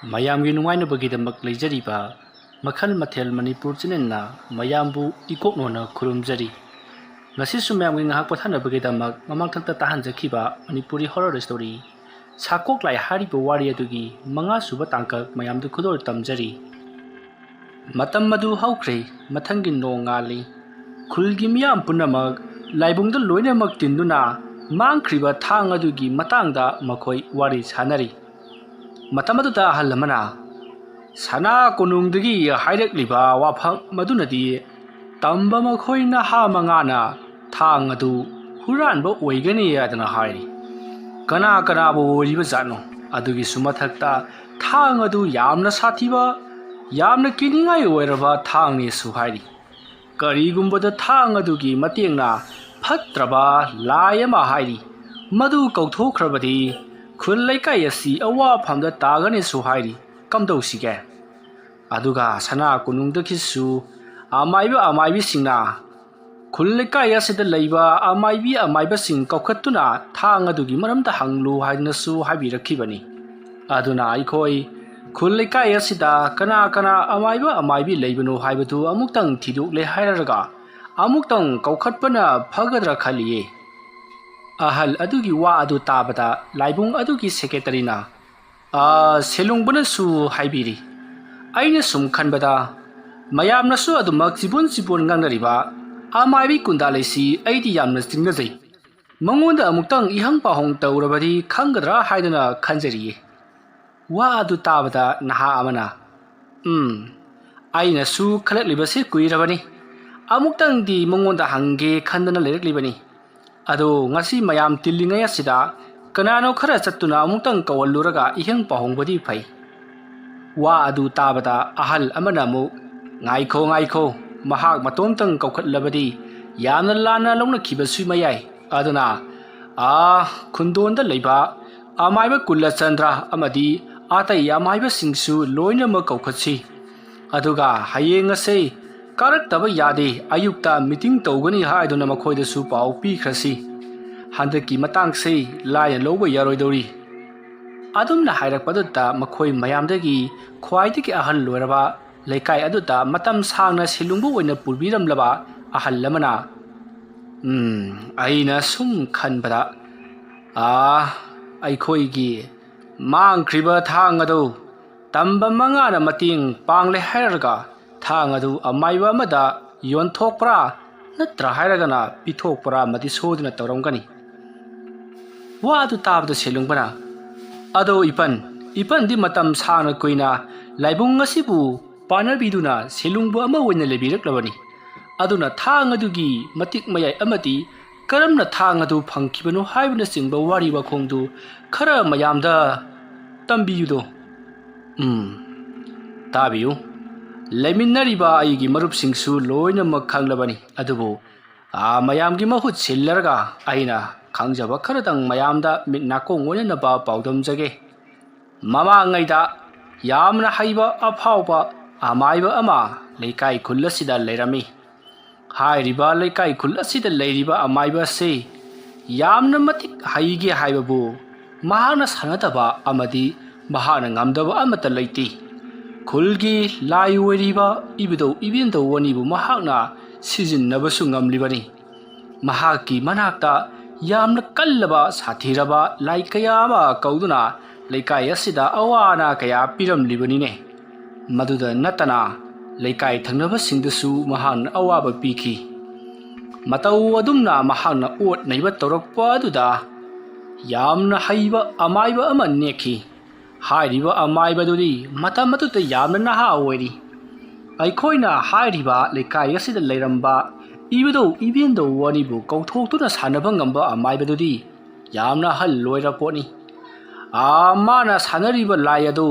ꯃꯌꯥꯝꯒꯤ ꯅꯨꯡꯉꯥꯏꯅꯕꯒꯤꯗꯃꯛ ꯂꯩꯖꯔꯤꯕ ꯃꯈꯜ ꯃꯊꯦꯜ ꯃꯅꯤꯄꯨꯔ ꯆꯦꯅꯦꯜꯅ ꯃꯌꯥꯝꯕꯨ ꯏꯀꯣꯛꯅꯣꯅ ꯈꯨꯔꯨꯝꯖꯔꯤ꯫ ꯉꯁꯤꯁꯨ ꯃꯌꯥꯝꯒꯤ ꯉꯥꯏꯍꯥꯛ ꯄꯣꯊꯥꯅꯕꯒꯤꯗꯃꯛ ꯃꯃꯥꯡꯊꯛꯇ ꯇꯥꯍꯟꯖꯈꯤꯕ ꯃꯅꯤꯄꯨꯔꯤ ꯍꯣꯔꯔ ꯁ꯭ꯇꯣꯔꯤ ꯁꯥꯀꯣꯛꯂꯥꯏ ꯍꯥꯏꯔꯤꯕ ꯋꯥꯔꯤ ꯑꯗꯨꯒꯤ 5ꯁꯨꯕ ꯇꯥꯡꯀꯛ ꯃꯌꯥꯝꯗ ꯈꯨꯗꯣꯜ ꯇꯝꯖꯔꯤ꯫ ꯃꯇꯝ ꯑꯗꯨ ꯍꯧꯈ꯭ꯔꯦ, ꯃꯊꯪꯒꯤ ꯅꯣꯡ ꯉꯥꯜꯂꯤ꯫ ꯈꯨꯜꯒꯤ ꯃꯤꯌꯥꯝ ꯄꯨꯝꯅꯃꯛ ꯂꯥꯏꯕꯨꯡꯗ ꯂꯣꯏꯅꯃꯛ ꯇꯤꯟꯗꯨꯅ ꯃꯥꯡꯈ꯭ꯔꯤꯕ ꯊꯥꯡ ꯑꯗꯨꯒꯤ ꯃꯇꯥꯡꯗ ꯃꯈꯣꯏ ꯋꯥꯔꯤ ꯁꯥꯅꯔꯤ꯫ ꯃꯇꯝ ꯑꯗꯨꯗ ꯑꯍꯜ ꯑꯃꯅ ꯁꯅꯥ ꯀꯣꯅꯨꯡꯗꯒꯤ ꯍꯥꯏꯔꯛꯂꯤꯕ ꯋꯥꯐꯝ ꯃꯗꯨꯅꯗꯤ ꯇꯝꯕ ꯃꯈꯣꯏ ꯅꯍꯥ ꯃꯉꯥꯅ ꯊꯥꯡ ꯑꯗꯨ ꯍꯨꯔꯥꯟꯕ ꯑꯣꯏꯒꯅꯤ ꯍꯥꯏꯗꯅ ꯍꯥꯏꯔꯤ꯫ ꯀꯅꯥ ꯀꯅꯥꯕꯨ ꯑꯣꯏꯔꯤꯕ ꯖꯥꯠꯅꯣ? ꯑꯗꯨꯒꯤꯁꯨ ꯃꯊꯛꯇ ꯊꯥꯡ ꯑꯗꯨ ꯌꯥꯝꯅ ꯁꯥꯊꯤꯕ, ꯌꯥꯝꯅ ꯀꯤꯅꯤꯡꯉꯥꯏ ꯑꯣꯏꯔꯕ ꯊꯥꯡꯅꯦꯁꯨ ꯍꯥꯏꯔꯤ꯫ ꯀꯔꯤꯒꯨꯝꯕꯗ ꯊꯥꯡ ꯑꯗꯨꯒꯤ ꯃꯇꯦꯡꯅ ꯐꯠꯇ꯭ꯔꯕ ꯂꯥꯏ ꯑꯃ ꯍꯥꯏꯔꯤ ꯃꯗꯨ ꯀꯧꯊꯣꯛꯈ꯭ꯔꯕꯗꯤ ꯈꯨꯜ ꯂꯩꯀꯥꯏ ꯑꯁꯤ ꯑꯋꯥꯐꯝꯗ ꯇꯥꯒꯅꯤꯁꯨ ꯍꯥꯏꯔꯤ꯫ ꯀꯝꯗꯧꯁꯤꯒꯦ? ꯑꯗꯨꯒ ꯁꯅꯥ ꯀꯣꯅꯨꯡꯗꯒꯤꯁꯨ ꯑꯃꯥꯏꯕ ꯑꯃꯥꯏꯕꯤꯁꯤꯡꯅ ꯈꯨꯜ ꯂꯩꯀꯥꯏ ꯑꯁꯤꯗ ꯂꯩꯕ ꯑꯃꯥꯏꯕꯤ ꯑꯃꯥꯏꯕꯁꯤꯡ ꯀꯧꯈꯠꯇꯨꯅ ꯊꯥꯡ ꯑꯗꯨꯒꯤ ꯃꯔꯝꯗ ꯍꯪꯂꯨ ꯍꯥꯏꯗꯨꯅꯁꯨ ꯍꯥꯏꯕꯤꯔꯛꯈꯤꯕꯅꯤ꯫ ꯑꯗꯨꯅ ꯑꯩꯈꯣꯏ ꯈꯨꯜ ꯂꯩꯀꯥꯏ ꯑꯁꯤꯗ ꯀꯅꯥ ꯀꯅꯥ ꯑꯃꯥꯏꯕ ꯑꯃꯥꯏꯕꯤ ꯂꯩꯕꯅꯣ ꯍꯥꯏꯕꯗꯨ ꯑꯃꯨꯛꯇꯪ ꯊꯤꯗꯣꯛꯂꯦ ꯍꯥꯏꯔꯒ ꯑꯃꯨꯛꯇꯪ ꯀꯧꯈꯠꯄꯅ ꯐꯒꯗ꯭ꯔꯥ ꯈꯜꯂꯤꯌꯦ꯫ ꯑꯍꯜ ꯑꯗꯨꯒꯤ ꯋꯥ ꯑꯗꯨ ꯇꯥꯕꯗ ꯂꯥꯏꯕꯨꯡ ꯑꯗꯨꯒꯤ ꯁꯦꯀ꯭ꯔꯦꯇꯔꯤꯅ ꯁꯦꯂꯨꯡꯕꯅꯁꯨ ꯍꯥꯏꯕꯤꯔꯤ, ꯑꯩꯅ ꯁꯨꯝ ꯈꯟꯕꯗ ꯃꯌꯥꯝꯅꯁꯨ ꯑꯗꯨꯃꯛ ꯆꯤꯕꯣꯟ ꯉꯥꯡꯅꯔꯤꯕ ꯑꯃꯥꯏꯕꯤ ꯀꯨꯟꯗꯥꯂꯩꯁꯤ ꯑꯩꯗꯤ ꯌꯥꯝꯅ ꯆꯤꯡꯅꯖꯩ꯫ ꯃꯉꯣꯟꯗ ꯑꯃꯨꯛꯇꯪ ꯏꯍꯪ ꯄꯥꯎꯍꯪ ꯇꯧꯔꯕꯗꯤ ꯈꯪꯒꯗ꯭ꯔꯥ ꯍꯥꯏꯗꯨꯅ ꯈꯟꯖꯔꯤꯌꯦ꯫ ꯋꯥ ꯑꯗꯨ ꯇꯥꯕꯗ ꯅꯍꯥ ꯑꯃꯅ ꯑꯩꯅꯁꯨ ꯈꯜꯂꯛꯂꯤꯕꯁꯤ ꯀꯨꯏꯔꯕꯅꯤ, ꯑꯃꯨꯛꯇꯪꯗꯤ ꯃꯉꯣꯟꯗ ꯍꯪꯒꯦ ꯈꯟꯗꯅ ꯂꯩꯔꯛꯂꯤꯕꯅꯤ꯫ ꯑꯗꯣ ꯉꯁꯤ ꯃꯌꯥꯝ ꯇꯤꯜꯂꯤꯉꯩ ꯑꯁꯤꯗ ꯀꯅꯥꯅꯣ ꯈꯔ ꯆꯠꯇꯨꯅ ꯑꯃꯨꯛꯇꯪ ꯀꯧꯍꯜꯂꯨꯔꯒ ꯏꯍꯪ ꯄꯥꯎꯍꯪꯕꯗꯤ ꯐꯩ꯫ ꯋꯥ ꯑꯗꯨ ꯇꯥꯕꯗ ꯑꯍꯜ ꯑꯃꯅ ꯑꯃꯨꯛ ꯉꯥꯏꯈꯣ, ꯃꯍꯥꯛ ꯃꯇꯣꯝꯇꯪ ꯀꯧꯈꯠꯂꯕꯗꯤ ꯌꯥꯝꯅ ꯂꯥꯟꯅ ꯂꯧꯅꯈꯤꯕꯁꯨ ꯃꯌꯥꯏ꯫ ꯑꯗꯨꯅ ꯈꯨꯟꯗꯣꯟꯗ ꯂꯩꯕ ꯑꯃꯥꯏꯕ ꯀꯨꯂꯆꯟꯗ꯭ꯔ ꯑꯃꯗꯤ ꯑꯇꯩ ꯑꯃꯥꯏꯕꯁꯤꯡꯁꯨ ꯂꯣꯏꯅꯃꯛ ꯀꯧꯈꯠꯁꯤ꯫ ꯑꯗꯨꯒ ꯍꯌꯦꯡ ꯑꯁꯦ ꯀꯥꯔꯛꯇꯕ ꯌꯥꯗꯦ, ꯑꯌꯨꯛꯇ ꯃꯤꯇꯤꯡ ꯇꯧꯒꯅꯤ ꯍꯥꯏꯗꯨꯅ ꯃꯈꯣꯏꯗꯁꯨ ꯄꯥꯎ ꯄꯤꯈ꯭ꯔꯁꯤ꯫ ꯍꯟꯗꯛꯀꯤ ꯃꯇꯥꯡꯁꯦ ꯂꯥꯏꯅ ꯂꯧꯕ ꯌꯥꯔꯣꯏꯗꯧꯔꯤ꯫ ꯑꯗꯨꯝꯅ ꯍꯥꯏꯔꯛꯄꯗꯨꯗ ꯃꯈꯣꯏ ꯃꯌꯥꯝꯗꯒꯤ ꯈ꯭ꯋꯥꯏꯗꯒꯤ ꯑꯍꯜ ꯑꯣꯏꯔꯕ, ꯂꯩꯀꯥꯏ ꯑꯗꯨꯗ ꯃꯇꯝ ꯁꯥꯡꯅ ꯁꯦꯂꯨꯡꯕ ꯑꯣꯏꯅ ꯄꯨꯕꯤꯔꯝꯂꯕ ꯑꯍꯜ ꯑꯃꯅ ꯑꯩꯅ ꯁꯨꯝ ꯈꯟꯕꯗ ꯑꯩꯈꯣꯏꯒꯤ ꯃꯥꯡꯈ꯭ꯔꯤꯕ ꯊꯥꯡ ꯑꯗꯨ ꯇꯝꯕ ꯃꯉꯥꯅ ꯃꯇꯦꯡ ꯄꯥꯡꯂꯦ ꯍꯥꯏꯔꯒ ꯊꯥꯡ ꯑꯗꯨ ꯑꯃꯥꯏꯕ ꯑꯃꯗ ꯌꯣꯟꯊꯣꯛꯄ꯭ꯔꯥ ꯅꯠꯇ꯭ꯔ ꯍꯥꯏꯔꯒꯅ ꯄꯤꯊꯣꯛꯄ꯭ꯔꯥ ꯑꯃꯗꯤ ꯁꯣꯏꯗꯅ ꯇꯧꯔꯝꯒꯅꯤ꯫ ꯋꯥ ꯑꯗꯨ ꯇꯥꯕꯗ ꯁꯦꯂꯨꯡꯕꯅ ꯑꯗꯣ ꯏꯄꯟꯗꯤ ꯃꯇꯝ ꯁꯥꯡꯅ ꯀꯨꯏꯅ ꯂꯥꯏꯕꯨꯡ ꯑꯁꯤꯕꯨ ꯄꯥꯟꯅꯕꯤꯗꯨꯅ ꯁꯦꯂꯨꯡꯕ ꯑꯃ ꯑꯣꯏꯅ ꯂꯩꯕꯤꯔꯛꯂꯕꯅꯤ꯫ ꯑꯗꯨꯅ ꯊꯥꯡ ꯑꯗꯨꯒꯤ ꯃꯇꯤꯛ ꯃꯌꯥꯏ ꯑꯃꯗꯤ ꯀꯔꯝꯅ ꯊꯥꯡ ꯑꯗꯨ ꯐꯪꯈꯤꯕꯅꯣ ꯍꯥꯏꯕꯅꯆꯤꯡꯕ ꯋꯥꯔꯤ ꯋꯥꯈꯣꯡꯗꯨ ꯈꯔ ꯃꯌꯥꯝꯗ ꯇꯝꯕꯤꯌꯨꯗꯣ꯫ ꯇꯥꯕꯤꯌꯨ, ꯂꯩꯃꯤꯟꯅꯔꯤꯕ ꯑꯩꯒꯤ ꯃꯔꯨꯞꯁꯤꯡꯁꯨ ꯂꯣꯏꯅꯃꯛ ꯈꯪꯂꯕꯅꯤ꯫ ꯑꯗꯨꯕꯨ ꯃꯌꯥꯝꯒꯤ ꯃꯍꯨꯠ ꯁꯤꯜꯂꯔꯒ ꯑꯩꯅ ꯈꯪꯖꯕ ꯈꯔꯗꯪ ꯃꯌꯥꯝꯗ ꯃꯤꯠ ꯅꯥꯀꯣꯡ ꯑꯣꯏꯅꯅꯕ ꯄꯥꯎꯗꯝꯖꯒꯦ꯫ ꯃꯃꯥꯡꯉꯩꯗ ꯌꯥꯝꯅ ꯍꯩꯕ ꯑꯐꯥꯎꯕ ꯑꯃꯥꯏꯕ ꯑꯃ ꯂꯩꯀꯥꯏ ꯈꯨꯜ ꯑꯁꯤꯗ ꯂꯩꯔꯝꯃꯤ꯫ ꯍꯥꯏꯔꯤꯕ ꯂꯩꯀꯥꯏ ꯈꯨꯜ ꯑꯁꯤꯗ ꯂꯩꯔꯤꯕ ꯑꯃꯥꯏꯕ ꯑꯁꯤ ꯌꯥꯝꯅ ꯃꯇꯤꯛ ꯍꯩꯒꯦ ꯍꯥꯏꯕꯕꯨ ꯃꯍꯥꯛꯅ ꯁꯥꯟꯅꯗꯕ ꯑꯃꯗꯤ ꯃꯍꯥꯛꯅ ꯉꯝꯗꯕ ꯑꯃꯠꯇ ꯂꯩꯇꯦ꯫ ꯈꯨꯜꯒꯤ ꯂꯥꯏ ꯑꯣꯏꯔꯤꯕ ꯏꯕꯨꯙꯧ ꯏꯕꯦꯟꯗꯧ ꯑꯅꯤꯕꯨ ꯃꯍꯥꯛꯅ ꯁꯤꯖꯤꯟꯅꯕꯁꯨ ꯉꯝꯂꯤꯕꯅꯤ꯫ ꯃꯍꯥꯛꯀꯤ ꯃꯅꯥꯛꯇ ꯌꯥꯝꯅ ꯀꯜꯂꯕ ꯁꯥꯊꯤꯔꯕ ꯂꯥꯏ ꯀꯌꯥ ꯑꯃ ꯀꯧꯗꯨꯅ ꯂꯩꯀꯥꯏ ꯑꯁꯤꯗ ꯑꯋꯥ ꯑꯅꯥ ꯀꯌꯥ ꯄꯤꯔꯝꯂꯤꯕꯅꯤꯅꯦ꯫ ꯃꯗꯨꯗ ꯅꯠꯇꯅ ꯂꯩꯀꯥꯏ ꯊꯪꯅꯕꯁꯤꯡꯗꯁꯨ ꯃꯍꯥꯛꯅ ꯑꯋꯥꯕ ꯄꯤꯈꯤ꯫ ꯃꯇꯧ ꯑꯗꯨꯝꯅ ꯃꯍꯥꯛꯅ ꯑꯣꯠ ꯅꯩꯕ ꯇꯧꯔꯛꯄ ꯑꯗꯨꯗ ꯌꯥꯝꯅ ꯍꯩꯕ ꯑꯃꯥꯏꯕ ꯑꯃ ꯅꯦꯛꯈꯤ꯫ ꯍꯥꯏꯔꯤꯕ ꯑꯃꯥꯏꯕꯗꯨꯗꯤ ꯃꯇꯝ ꯑꯗꯨꯗ ꯌꯥꯝꯅ ꯅꯍꯥ ꯑꯣꯏꯔꯤ꯫ ꯑꯩꯈꯣꯏꯅ ꯍꯥꯏꯔꯤꯕ ꯂꯩꯀꯥꯏ ꯑꯁꯤꯗ ꯂꯩꯔꯝꯕ ꯏꯕꯨꯙꯧ ꯏꯕꯦꯟꯗꯧ ꯑꯅꯤꯕꯨ ꯀꯧꯊꯣꯛꯇꯨꯅ ꯁꯥꯟꯅꯕ ꯉꯝꯕ ꯑꯃꯥꯏꯕꯗꯨꯗꯤ ꯌꯥꯝꯅ ꯑꯍꯜ ꯑꯣꯏꯔ ꯄꯣꯠꯅꯤ꯫ ꯃꯥꯅ ꯁꯥꯟꯅꯔꯤꯕ ꯂꯥꯏ ꯑꯗꯨ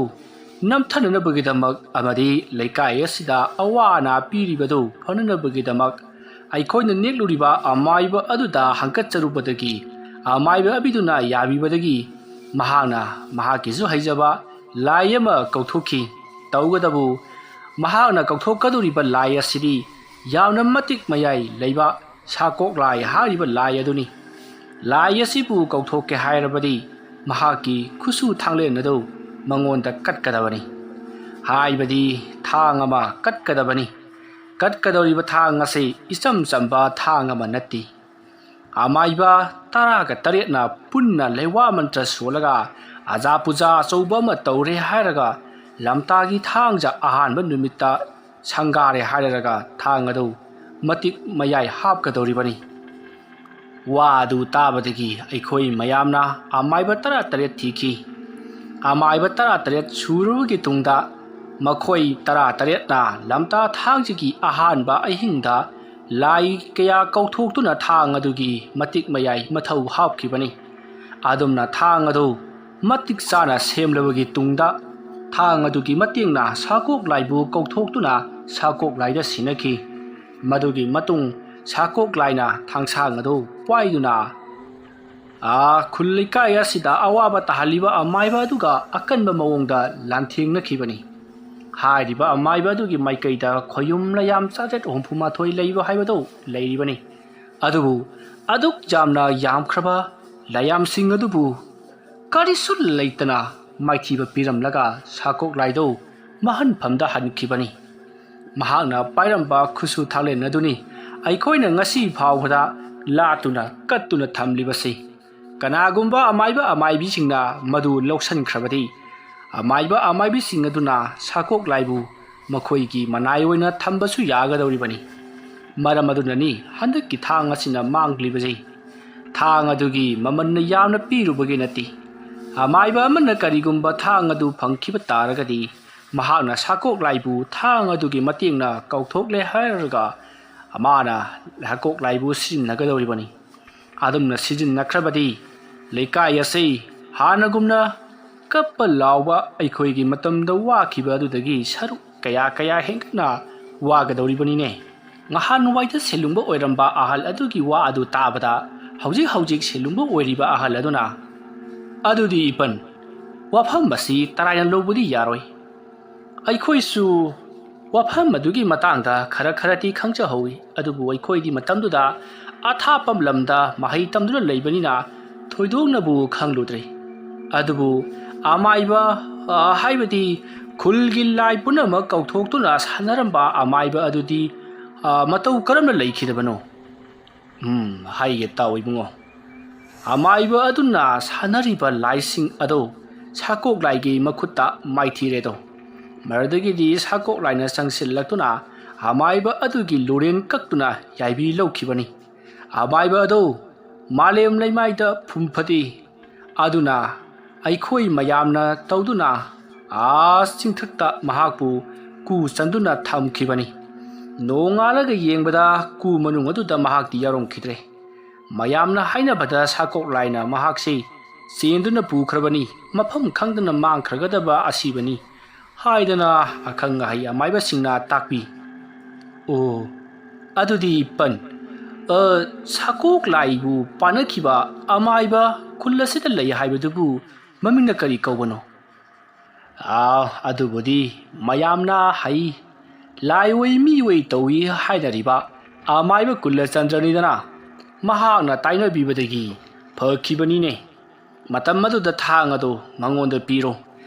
ꯅꯝꯊꯅꯅꯕꯒꯤꯗꯃꯛ ꯑꯃꯗꯤ ꯂꯩꯀꯥꯏ ꯑꯁꯤꯗ ꯑꯋꯥ ꯑꯅꯥ ꯄꯤꯔꯤꯕꯗꯨ ꯐꯅꯅꯕꯒꯤꯗꯃꯛ ꯑꯩꯈꯣꯏꯅ ꯅꯦꯛꯂꯨꯔꯤꯕ ꯑꯃꯥꯏꯕ ꯑꯗꯨꯗ ꯍꯪꯀꯠꯆꯔꯨꯕꯗꯒꯤ ꯑꯃꯥꯏꯕ ꯑꯕꯤꯗꯨꯅ ꯌꯥꯕꯤꯕꯗꯒꯤ ꯃꯍꯥꯛꯅ ꯃꯍꯥꯛꯀꯤꯁꯨ ꯍꯩꯖꯕ ꯂꯥꯏ ꯑꯃ ꯀꯧꯊꯣꯛꯈꯤ꯫ ꯇꯧꯕꯇꯕꯨ ꯃꯍꯥꯛꯅ ꯀꯧꯊꯣꯛꯀꯗꯧꯔꯤꯕ ꯂꯥꯏ ꯑꯁꯤꯗꯤ ꯌꯥꯝꯅ ꯃꯇꯤꯛ ꯃꯌꯥꯏ ꯂꯩꯕ ꯁꯥꯀꯣꯛꯂꯥꯏ ꯍꯥꯏꯔꯤꯕ ꯂꯥꯏ ꯑꯗꯨꯅꯤ꯫ ꯂꯥꯏ ꯑꯁꯤꯕꯨ ꯀꯧꯊꯣꯛꯀꯦ ꯍꯥꯏꯔꯕꯗꯤ ꯃꯍꯥꯛꯀꯤ ꯈꯨꯠꯁꯨ ꯊꯥꯡꯂꯦꯟ ꯑꯗꯨ ꯃꯉꯣꯟꯗ ꯀꯠꯀꯗꯕꯅꯤ ꯍꯥꯏꯕꯗꯤ ꯊꯥꯡ ꯑꯃ ꯀꯠꯀꯗꯕꯅꯤ ꯀꯠꯀꯗꯧꯔꯤꯕ ꯊꯥꯡ ꯑꯁꯤ ꯏꯆꯝ ꯆꯝꯕ ꯊꯥꯡ ꯑꯃ ꯅꯠꯇꯦ ꯑꯃꯥꯏꯕ 18ꯅ ꯄꯨꯟꯅ ꯂꯩꯋꯥ ꯃꯟꯇ꯭ꯔ ꯁꯣꯜꯂꯒ ꯑꯖꯥ ꯄꯨꯖꯥ ꯑꯆꯧꯕ ꯑꯃ ꯇꯧꯔꯦ ꯍꯥꯏꯔꯒ ꯂꯝꯇꯥꯒꯤ ꯊꯥꯡꯖ ꯑꯍꯥꯟꯕ ꯅꯨꯃꯤꯠꯇ ꯁꯪꯒꯥꯔꯦ ꯍꯥꯏꯔꯒ ꯊꯥꯡ ꯑꯗꯨ ꯃꯇꯤꯛ ꯃꯌꯥꯏ ꯍꯥꯞꯀꯗꯧꯔꯤꯕꯅꯤ ꯋꯥ ꯑꯗꯨ ꯇꯥꯕꯗꯒꯤ ꯑꯩꯈꯣꯏ ꯃꯌꯥꯝꯅ ꯑꯃꯥꯏꯕ 18 ꯊꯤꯈꯤ ꯑꯃꯥꯏꯕ 18 ꯁꯨꯔꯕꯒꯤ ꯇꯨꯡꯗ ꯃꯈꯣꯏ 18ꯅ ꯂꯝꯇꯥ ꯊꯥꯡꯖꯒꯤ ꯑꯍꯥꯟꯕ ꯑꯍꯤꯡꯗ ꯂꯥꯏ ꯀꯌꯥ ꯀꯧꯊꯣꯛꯇꯨꯅ ꯊꯥꯡ ꯑꯗꯨꯒꯤ ꯃꯇꯤꯛ ꯃꯌꯥꯏ ꯃꯊꯧ ꯍꯥꯞꯈꯤꯕꯅꯤ ꯑꯗꯨꯝꯅ ꯊꯥꯡ ꯑꯗꯨ ꯃꯇꯤꯛ ꯆꯥꯅ ꯁꯦꯝꯂꯕꯒꯤ ꯇꯨꯡꯗ ꯊꯥꯡ ꯑꯗꯨꯒꯤ ꯃꯇꯦꯡꯅ ꯁꯥꯀꯣꯛ ꯂꯥꯏꯕꯨ ꯀꯧꯊꯣꯛꯇꯨꯅ ꯁꯥꯀꯣꯛ ꯂꯥꯏꯗ ꯁꯤꯟꯅꯈꯤ ꯃꯗꯨꯒꯤ ꯃꯇꯨꯡ ꯁꯥꯀꯣꯛ ꯂꯥꯏꯅ ꯊꯥꯡꯁꯥꯡ ꯑꯗꯨ ꯄꯥꯏꯗꯨꯅ ꯈꯨꯜ ꯂꯩꯀꯥꯏ ꯑꯁꯤꯗ ꯑꯋꯥꯕ ꯇꯥꯍꯜꯂꯤꯕ ꯑꯃꯥꯏꯕ ꯑꯗꯨꯒ ꯑꯀꯟꯕ ꯃꯑꯣꯡꯗ ꯂꯥꯟꯊꯦꯡꯅꯈꯤꯕꯅꯤ ꯍꯥꯏꯔꯤꯕ ꯑꯃꯥꯏꯕ ꯑꯗꯨꯒꯤ ꯃꯥꯏꯀꯩꯗ ꯈꯣꯌꯨꯝ ꯂꯌꯥꯝ 764 ꯂꯩꯕ ꯍꯥꯏꯕꯗꯨ ꯂꯩꯔꯤꯕꯅꯤ ꯑꯗꯨꯕꯨ ꯑꯗꯨꯛ ꯌꯥꯝꯅ ꯌꯥꯝꯈ꯭ꯔꯕ ꯂꯌꯥꯝꯁꯤꯡ ꯑꯗꯨꯕꯨ ꯀꯔꯤꯁꯨ ꯂꯩꯇꯅ ꯃꯥꯏꯊꯤꯕ ꯄꯤꯔꯝꯂꯒ ꯁꯥꯀꯣꯛ ꯂꯥꯏꯗꯨ ꯃꯍꯟꯐꯝꯗ ꯍꯟꯈꯤꯕꯅꯤ ꯃꯍꯥꯛꯅ ꯄꯥꯏꯔꯝꯕ ꯈꯨꯠꯁꯨ ꯊꯥꯡꯂꯦꯟ ꯑꯗꯨꯅꯤ ꯑꯩꯈꯣꯏꯅ ꯉꯁꯤ ꯐꯥꯎꯕꯗ ꯂꯥꯠꯇꯨꯅ ꯀꯠꯇꯨꯅ ꯊꯝꯂꯤꯕꯁꯤ ꯀꯅꯥꯒꯨꯝꯕ ꯑꯃꯥꯏꯕ ꯑꯃꯥꯏꯕꯤꯁꯤꯡꯅ ꯃꯗꯨ ꯂꯧꯁꯟꯈ꯭ꯔꯕꯗꯤ ꯑꯃꯥꯏꯕ ꯑꯃꯥꯏꯕꯤꯁꯤꯡ ꯑꯗꯨꯅ ꯁꯥꯀꯣꯛ ꯂꯥꯏꯕꯨ ꯃꯈꯣꯏꯒꯤ ꯃꯅꯥꯏ ꯑꯣꯏꯅ ꯊꯝꯕꯁꯨ ꯌꯥꯒꯗꯧꯔꯤꯕꯅꯤ ꯃꯔꯝ ꯑꯗꯨꯅꯅꯤ ꯍꯟꯗꯛꯀꯤ ꯊꯥꯡ ꯑꯁꯤꯅ ꯃꯥꯡꯂꯤꯕꯁꯤ ꯊꯥꯡ ꯑꯗꯨꯒꯤ ꯃꯃꯜꯅ ꯌꯥꯝꯅ ꯄꯤꯔꯨꯕꯒꯤ ꯅꯠꯇꯦ ꯑꯃꯥꯏꯕ ꯑꯃꯅ ꯀꯔꯤꯒꯨꯝꯕ ꯊꯥꯡ ꯑꯗꯨ ꯐꯪꯈꯤꯕ ꯇꯥꯔꯒꯗꯤ ꯃꯍꯥꯛꯅ ꯁꯥꯀꯣꯛ ꯂꯥꯏꯕꯨ ꯊꯥꯡ ꯑꯗꯨꯒꯤ ꯃꯇꯦꯡꯅ ꯀꯧꯊꯣꯛꯂꯦ ꯍꯥꯏꯔꯒ ꯃꯥꯅ ꯁꯥꯀꯣꯛ ꯂꯥꯏꯕꯨ ꯁꯤꯖꯤꯟꯅꯒꯗꯧꯔꯤꯕꯅꯤ ꯑꯗꯨꯝꯅ ꯁꯤꯖꯤꯟꯅꯈ꯭ꯔꯕꯗꯤ ꯂꯩꯀꯥꯏ ꯑꯁꯤ ꯍꯥꯟꯅꯒꯨꯝꯅ ꯀꯞꯄ ꯂꯥꯎꯕ ꯑꯩꯈꯣꯏꯒꯤ ꯃꯇꯝꯗ ꯋꯥꯈꯤꯕ ꯑꯗꯨꯗꯒꯤ ꯁꯔꯨꯛ ꯀꯌꯥ ꯍꯦꯟꯒꯠꯅ ꯋꯥꯒꯗꯧꯔꯤꯕꯅꯤꯅꯦ ꯅꯍꯥꯟꯋꯥꯏꯗ ꯁꯦꯂꯨꯡꯕ ꯑꯣꯏꯔꯝꯕ ꯑꯍꯜ ꯑꯗꯨꯒꯤ ꯋꯥ ꯑꯗꯨ ꯇꯥꯕꯗ ꯍꯧꯖꯤꯛ ꯁꯦꯂꯨꯡꯕ ꯑꯣꯏꯔꯤꯕ ꯑꯍꯜ ꯑꯗꯨꯅ ꯑꯗꯨꯗꯤ ꯏꯄꯟ ꯋꯥꯐꯝ ꯑꯁꯤ ꯇꯔꯥꯏꯅ ꯂꯧꯕꯗꯤ ꯌꯥꯔꯣꯏ ꯑꯩꯈꯣꯏꯁꯨ ꯋꯥꯐꯝ ꯑꯗꯨꯒꯤ ꯃꯇꯥꯡꯗ ꯈꯔꯗꯤ ꯈꯪꯖꯍꯧꯏ ꯑꯗꯨꯕꯨ ꯑꯩꯈꯣꯏꯗꯤ ꯃꯇꯝꯗꯨꯗ ꯑꯊꯥꯞꯄ ꯂꯝꯗ ꯃꯍꯩ ꯇꯝꯗꯨꯅ ꯂꯩꯕꯅꯤꯅ ꯊꯣꯏꯗꯣꯛꯅꯕꯨ ꯈꯪꯂꯨꯗ꯭ꯔꯦ ꯑꯗꯨꯕꯨ ꯑꯃꯥꯏꯕ ꯍꯥꯏꯕꯗꯤ ꯈꯨꯜꯒꯤ ꯂꯥꯏ ꯄꯨꯝꯅꯃꯛ ꯀꯧꯊꯣꯛꯇꯨꯅ ꯁꯥꯟꯅꯔꯝꯕ ꯑꯃꯥꯏꯕ ꯑꯗꯨꯗꯤ ꯃꯇꯧ ꯀꯔꯝꯅ ꯂꯩꯈꯤꯗꯕꯅꯣ ꯍꯥꯏꯒꯦ ꯇꯥꯎ ꯏꯕꯨꯡꯉꯣ ꯑꯃꯥꯏꯕ ꯑꯗꯨꯅ ꯁꯥꯟꯅꯔꯤꯕ ꯂꯥꯏꯁꯤꯡ ꯑꯗꯨ ꯁꯥꯀꯣꯛ ꯂꯥꯏꯒꯤ ꯃꯈꯨꯠꯇ ꯃꯥꯏꯊꯤꯔꯦꯗꯣ ꯃꯗꯨꯗꯒꯤꯗꯤ ꯁꯥꯀꯣꯛ ꯂꯥꯏꯅ ꯆꯪꯁꯤꯜꯂꯛꯇꯨꯅ ꯑꯃꯥꯏꯕ ꯑꯗꯨꯒꯤ ꯂꯣꯔꯦꯟ ꯀꯛꯇꯨꯅ ꯌꯥꯏꯕꯤ ꯂꯧꯈꯤꯕꯅꯤ ꯑꯃꯥꯏꯕ ꯑꯗꯨ ꯃꯥꯂꯦꯝ ꯂꯩꯃꯥꯏꯗ ꯐꯨꯝꯐꯗꯤ ꯑꯗꯨꯅ ꯑꯩꯈꯣꯏ ꯃꯌꯥꯝꯅ ꯇꯧꯗꯨꯅ ꯆꯤꯡꯊꯛꯇ ꯃꯍꯥꯛꯄꯨ ꯀꯨ ꯆꯟꯗꯨꯅ ꯊꯝꯈꯤꯕꯅꯤ ꯅꯣꯡꯉꯥꯜꯂꯒ ꯌꯦꯡꯕꯗ ꯀꯨ ꯃꯅꯨꯡ ꯑꯗꯨꯗ ꯃꯍꯥꯛꯇꯤ ꯌꯥꯎꯔꯝꯈꯤꯗ꯭ꯔꯦ ꯃꯌꯥꯝꯅ ꯍꯥꯏꯅꯕꯗ ꯁꯥꯀꯣꯛ ꯂꯥꯏꯅ ꯃꯍꯥꯛꯁꯤ ꯆꯦꯟꯗꯨꯅ ꯄꯨꯈ꯭ꯔꯕꯅꯤ ꯃꯐꯝ ꯈꯪꯗꯅ ꯃꯥꯡꯈ꯭ꯔꯒꯗꯕ ꯑꯁꯤꯕꯅꯤ ꯍꯥꯏꯗꯅ ꯑꯈꯪ ꯑꯍꯩ ꯑꯃꯥꯏꯕꯁꯤꯡꯅ ꯇꯥꯛꯄꯤ ꯑꯗꯨꯗꯤ ꯄꯟ ꯁꯥꯀꯣꯛ ꯂꯥꯏꯕꯨ ꯄꯥꯅꯈꯤꯕ ꯑꯃꯥꯏꯕ ꯈꯨꯜ ꯑꯁꯤꯗ ꯂꯩ ꯍꯥꯏꯕꯗꯨꯕꯨ ꯃꯃꯤꯡꯅ ꯀꯔꯤ ꯀꯧꯕꯅꯣ ꯑꯗꯨꯕꯨꯗꯤ ꯃꯌꯥꯝꯅ ꯍꯩ ꯂꯥꯏ ꯑꯣꯏ ꯃꯤ ꯑꯣꯏ ꯇꯧꯏ ꯍꯥꯏꯅꯔꯤꯕ ꯑꯃꯥꯏꯕ ꯀꯨꯂꯆꯟꯗ꯭ꯔꯅꯤꯗꯅ ꯃꯍꯥꯛꯅ ꯇꯥꯏꯅꯕꯤꯕꯗꯒꯤ ꯐꯈꯤꯕꯅꯤꯅꯦ ꯃꯇꯝ ꯑꯗꯨꯗ ꯊꯥꯡ ꯑꯗꯨ ꯃꯉꯣꯟꯗ ꯄꯤꯔꯣ